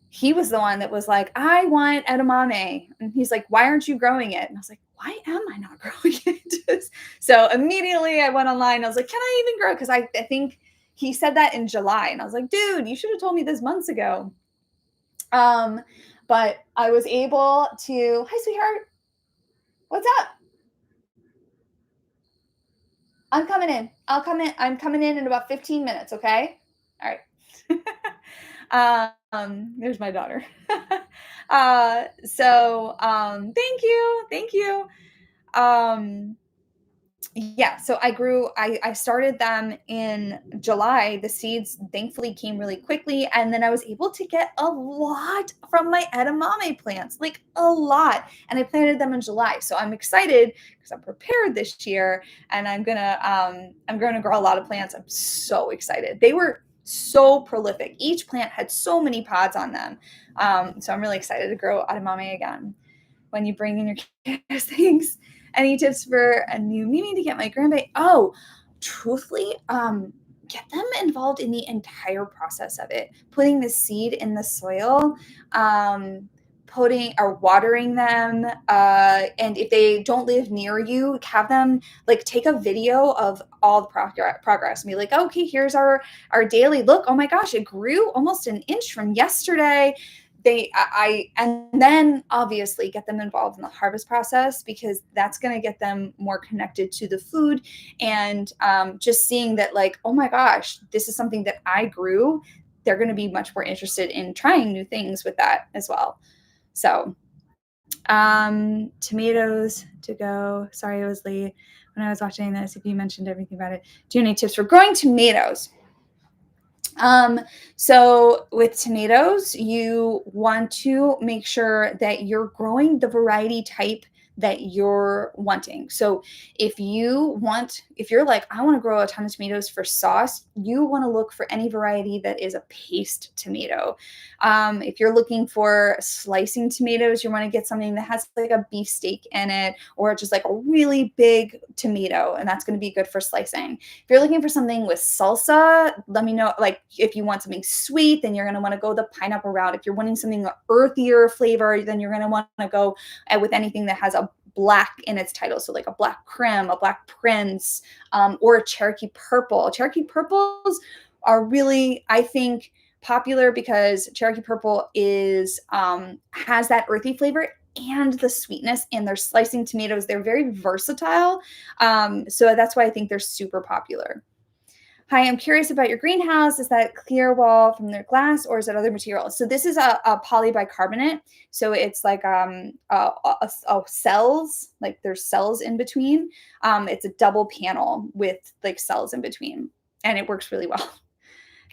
he was the one that was like, I want edamame. And he's like, why aren't you growing it? And I was like, why am I not growing it? So immediately I went online. I was like, can I even grow? Because I think he said that in July. And I was like, dude, you should have told me this months ago. But I was able to, hi, sweetheart. What's up? I'm coming in. I'm coming in about 15 minutes. Okay. All right. There's my daughter. Thank you. So I started them in July. The seeds thankfully came really quickly. And then I was able to get a lot from my edamame plants, like a lot. And I planted them in July. So I'm excited because I'm prepared this year, and I'm going to grow a lot of plants. I'm so excited. They were so prolific. Each plant had so many pods on them. So I'm really excited to grow edamame again. When you bring in your kiddos things, any tips for a new Mimi to get my grandbaby? Oh, truthfully, get them involved in the entire process of it. Putting the seed in the soil, putting or watering them, and if they don't live near you, have them like take a video of all the progress and be like, okay, here's our daily look. Oh my gosh, it grew almost an inch from yesterday. And then obviously get them involved in the harvest process, because that's going to get them more connected to the food, and just seeing that, like, oh my gosh, this is something that I grew. They're going to be much more interested in trying new things with that as well. So tomatoes to go. Sorry, I was late when I was watching this. If you mentioned everything about it, do you have any tips for growing tomatoes? So with tomatoes, you want to make sure that you're growing the variety type that you're wanting. So if you're like, I want to grow a ton of tomatoes for sauce, you want to look for any variety that is a paste tomato. If you're looking for slicing tomatoes, you want to get something that has like a beefsteak in it, or just like a really big tomato, and that's going to be good for slicing. If you're looking for something with salsa, let me know. Like if you want something sweet, then you're going to want to go the pineapple route. If you're wanting something earthier flavor, then you're going to want to go with anything that has a black in its title. So like a black creme, a black prince, or a Cherokee purple. Cherokee purples are really, I think, popular because Cherokee purple is has that earthy flavor and the sweetness, and they're slicing tomatoes. They're very versatile. So that's why I think they're super popular. Hi, I'm curious about your greenhouse. Is that clear wall from their glass, or is it other material? So this is a polybicarbonate. So it's like cells, like there's cells in between. It's a double panel with like cells in between, and it works really well.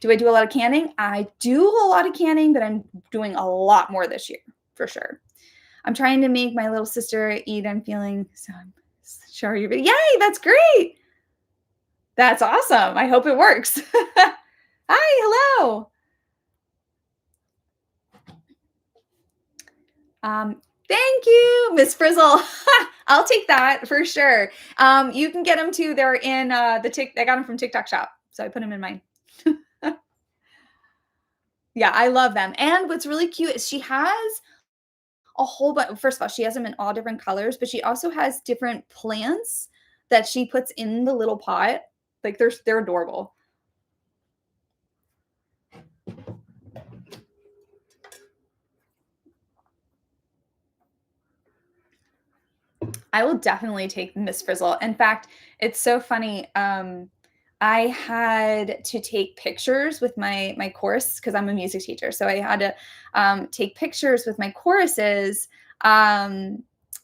Do I do a lot of canning? I do a lot of canning, but I'm doing a lot more this year for sure. I'm trying to make my little sister eat. I'm feeling so. I'm sure you're. Yay! That's great. That's awesome. I hope it works. Hi, hello. Thank you, Miss Frizzle. I'll take that for sure. You can get them too. They're in I got them from TikTok Shop, so I put them in mine. Yeah, I love them. And what's really cute is she has a whole bunch. First of all, she has them in all different colors, but she also has different plants that she puts in the little pot. Like they're adorable. I will definitely take Miss Frizzle. In fact, it's so funny. I had to take pictures with my chorus because I'm a music teacher. So I had to take pictures with my choruses.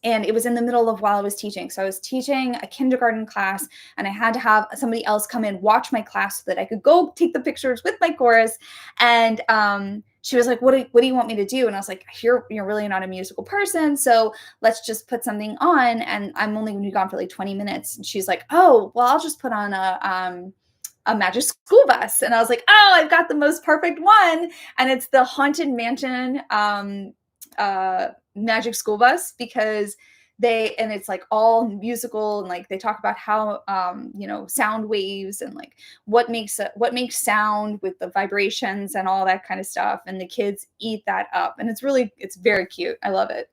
And it was in the middle of while I was teaching. So I was teaching a kindergarten class, and I had to have somebody else come in, watch my class so that I could go take the pictures with my chorus. And she was like, what do you want me to do? And I was like, you're really not a musical person. So let's just put something on. And I'm only going to be gone for like 20 minutes. And she's like, oh, well, I'll just put on a Magic School Bus. And I was like, oh, I've got the most perfect one. And it's the Haunted Mansion Magic School Bus, because it's like all musical, and like they talk about how sound waves and like what makes sound with the vibrations and all that kind of stuff, and the kids eat that up, and it's very cute. I love it.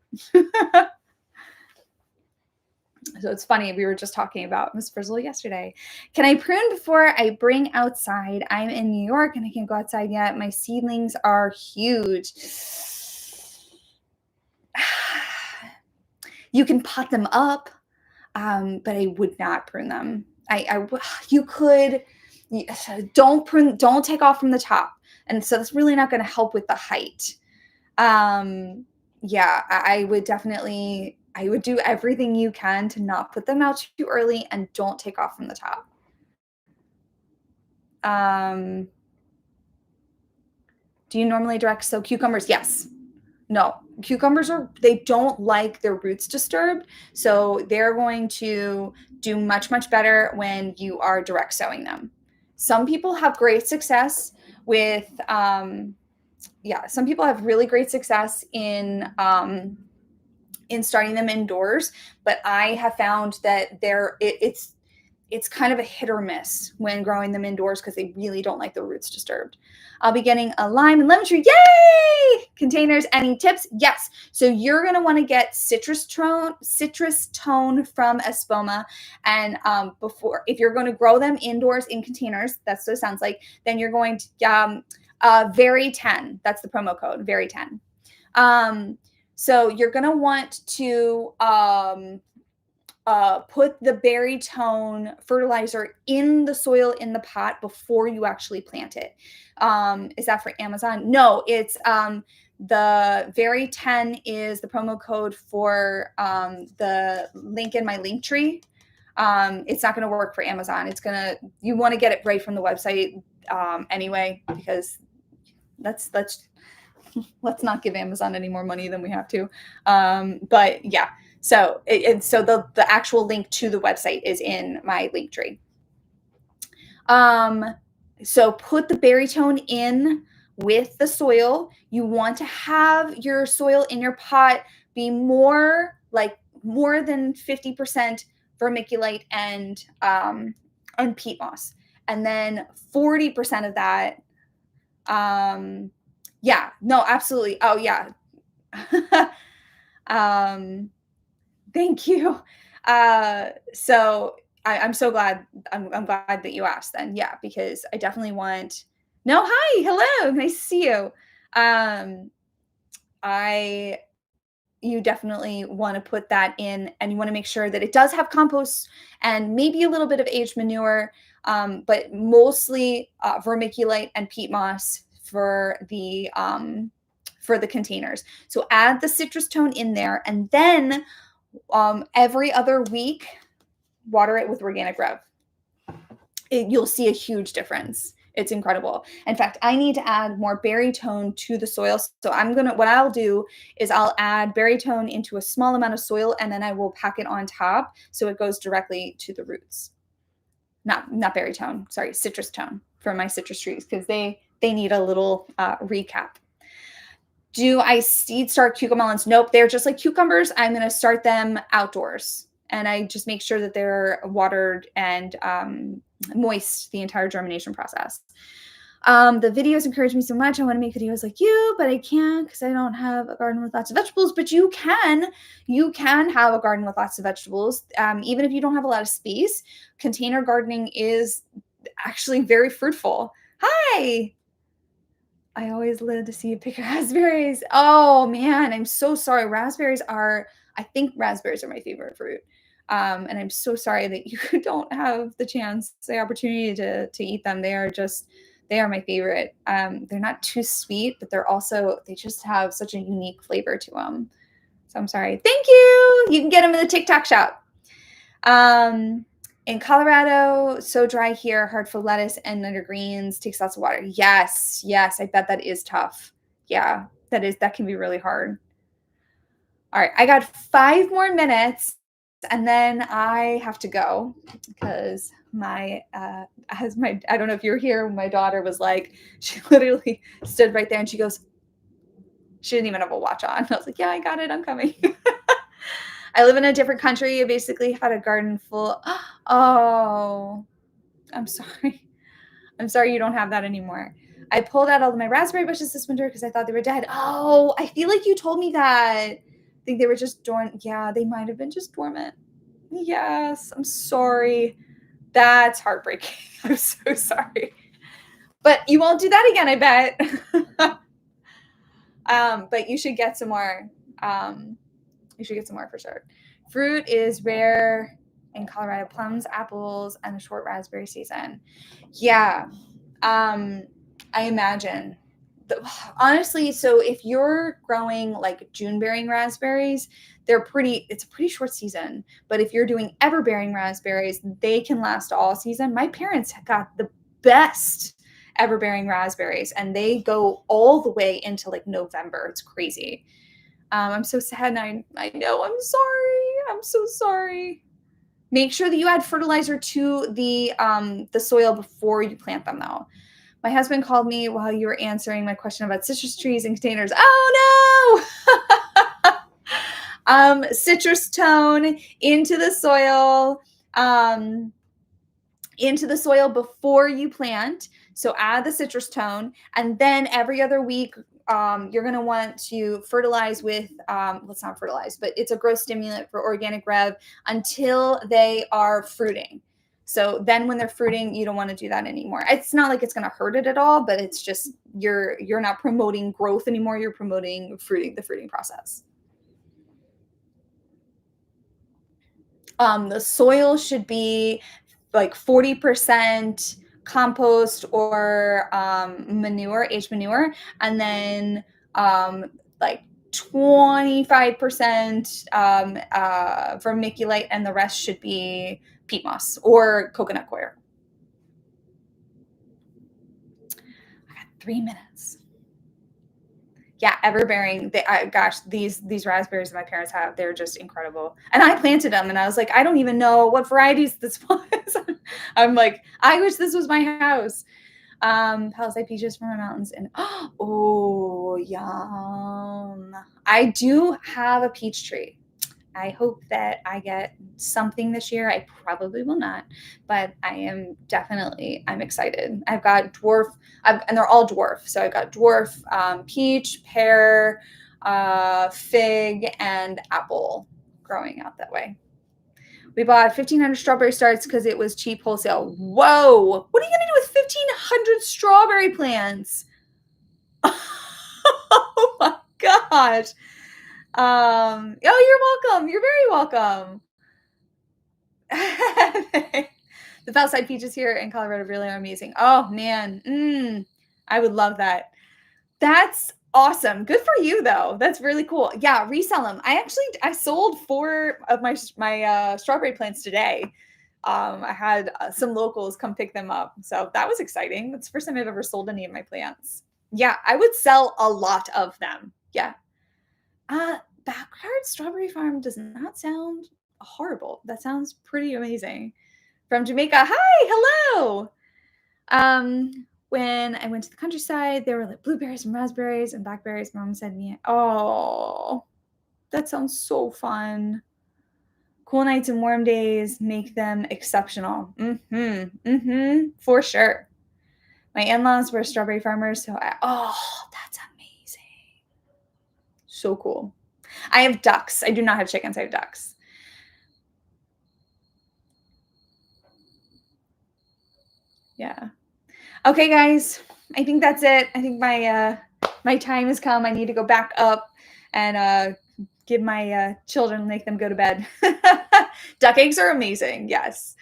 So it's funny, we were just talking about Miss Frizzle yesterday. Can I prune before I bring outside? I'm in New York and I can't go outside yet. My seedlings are huge. You can pot them up, but I would not prune them. You could. Don't take off from the top, and so that's really not going to help with the height. Yeah, I would definitely. I would do everything you can to not put them out too early, and don't take off from the top. Do you normally direct sow cucumbers? Yes. No, cucumbers they don't like their roots disturbed. So they're going to do much, much better when you are direct sowing them. Some people have great success with, some people have really great success in starting them indoors, but I have found that it's kind of a hit or miss when growing them indoors because they really don't like the roots disturbed. I'll be getting a lime and lemon tree. Yay! Containers. Any tips? Yes. So you're going to want to get citrus tone from Espoma. And if you're going to grow them indoors in containers, that's what it sounds like, then you're going to, Very 10. That's the promo code, Very 10. So you're going to want to, put the berry tone fertilizer in the soil in the pot before you actually plant it. Is that for Amazon? No, it's the Very 10 is the promo code for the link in my link tree. It's not going to work for Amazon. You want to get it right from the website anyway, because let's not give Amazon any more money than we have to. But yeah. So the actual link to the website is in my link tree. So put the berry tone in with the soil. You want to have your soil in your pot be more than 50% vermiculite and peat moss, and then 40% of that. Yeah, no, absolutely. Oh yeah. Thank you. So I'm so glad. I'm glad that you asked then. Yeah, because I definitely want. No, hi, hello, nice to see you. You definitely want to put that in, and you want to make sure that it does have compost and maybe a little bit of aged manure, but mostly vermiculite and peat moss for the containers. So add the citrus tone in there, and then every other week, water it with Organic Rev. You'll see a huge difference. It's incredible. In fact, I need to add more berry tone to the soil. So what I'll do is I'll add berry tone into a small amount of soil, and then I will pack it on top so it goes directly to the roots. Not berry tone, sorry, citrus tone for my citrus trees, because they need a little recap. Do I seed start cucumber melons? Nope, they're just like cucumbers. I'm going to start them outdoors, and I just make sure that they're watered and moist the entire germination process. The videos encourage me so much. I want to make videos like you, but I can't because I don't have a garden with lots of vegetables. But you can have a garden with lots of vegetables. Even if you don't have a lot of space, container gardening is actually very fruitful. Hi. I always live to see you pick raspberries. Oh man, I'm so sorry. I think raspberries are my favorite fruit. And I'm so sorry that you don't have the opportunity to eat them. They are my favorite. They're not too sweet, but they just have such a unique flavor to them. So I'm sorry. Thank you. You can get them in the TikTok shop. In Colorado, so dry here, hard for lettuce and under greens, takes lots of water. Yes, I bet that is tough. Yeah, that can be really hard. All right, I got 5 more minutes, and then I have to go because I don't know if you're here, my daughter was like, she literally stood right there and she goes, she didn't even have a watch on. I was like, yeah, I got it, I'm coming. I live in a different country. I basically had a garden full. Oh, I'm sorry. I'm sorry you don't have that anymore. I pulled out all of my raspberry bushes this winter because I thought they were dead. Oh, I feel like you told me that. I think they were just dormant. Yeah, they might have been just dormant. Yes, I'm sorry. That's heartbreaking. I'm so sorry. But you won't do that again, I bet. But you should get some more. You should get some more for sure. Fruit is rare in Colorado. Plums, apples, and the short raspberry season. Yeah. I imagine. Honestly, so if you're growing like June-bearing raspberries, it's a pretty short season. But if you're doing ever-bearing raspberries, they can last all season. My parents got the best ever-bearing raspberries, and they go all the way into like November. It's crazy. I'm so sad, and I know. I'm sorry. I'm so sorry. Make sure that you add fertilizer to the soil before you plant them, though. My husband called me while you were answering my question about citrus trees and containers. Oh no! Citrus tone into the soil. Um, into the soil before you plant. So add the citrus tone, and then every other week, you're going to want to fertilize with, let's not fertilize, but it's a growth stimulant for Organic Rev until they are fruiting. So then when they're fruiting, you don't want to do that anymore. It's not like it's going to hurt it at all, but it's just you're not promoting growth anymore. You're promoting fruiting, the fruiting process. The soil should be like 40% compost or manure, aged manure, and then like 25% vermiculite, and the rest should be peat moss or coconut coir. I got 3 minutes. Yeah, everbearing. Gosh, these raspberries that my parents have, they're just incredible. And I planted them, and I was like, I don't even know what varieties this was. I'm like, I wish this was my house. Palisade peaches from our mountains, and oh, yum! I do have a peach tree. I hope that I get something this year. I probably will not, but I'm excited. I've got and they're all dwarf. So I've got dwarf, peach, pear, fig, and apple growing out that way. We bought 1,500 strawberry starts because it was cheap wholesale. Whoa! What are you going to do with 1,500 strawberry plants? Oh my gosh. Oh, you're welcome. You're very welcome. The Palisade peaches here in Colorado really are amazing. Oh man, I would love that. That's awesome. Good for you though. That's really cool. Yeah, resell them. I sold 4 of my strawberry plants today. I had some locals come pick them up, so that was exciting. That's the first time I've ever sold any of my plants. Yeah, I would sell a lot of them. Yeah. Backyard Strawberry Farm does not sound horrible. That sounds pretty amazing. From Jamaica. Hi, hello. When I went to the countryside, there were like blueberries and raspberries and blackberries. Mom said me, oh, that sounds so fun. Cool nights and warm days make them exceptional. For sure. My in-laws were strawberry farmers, so that's amazing. So cool. I have ducks. I do not have chickens. I have ducks. Yeah. Okay, guys. I think that's it. I think my time has come. I need to go back up and give my children, make them go to bed. Duck eggs are amazing. Yes.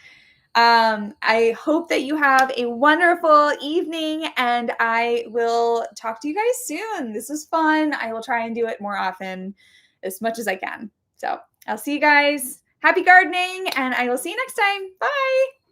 I hope that you have a wonderful evening, and I will talk to you guys soon. This is fun. I will try and do it more often, as much as I can. So I'll see you guys. Happy gardening, and I will see you next time. Bye.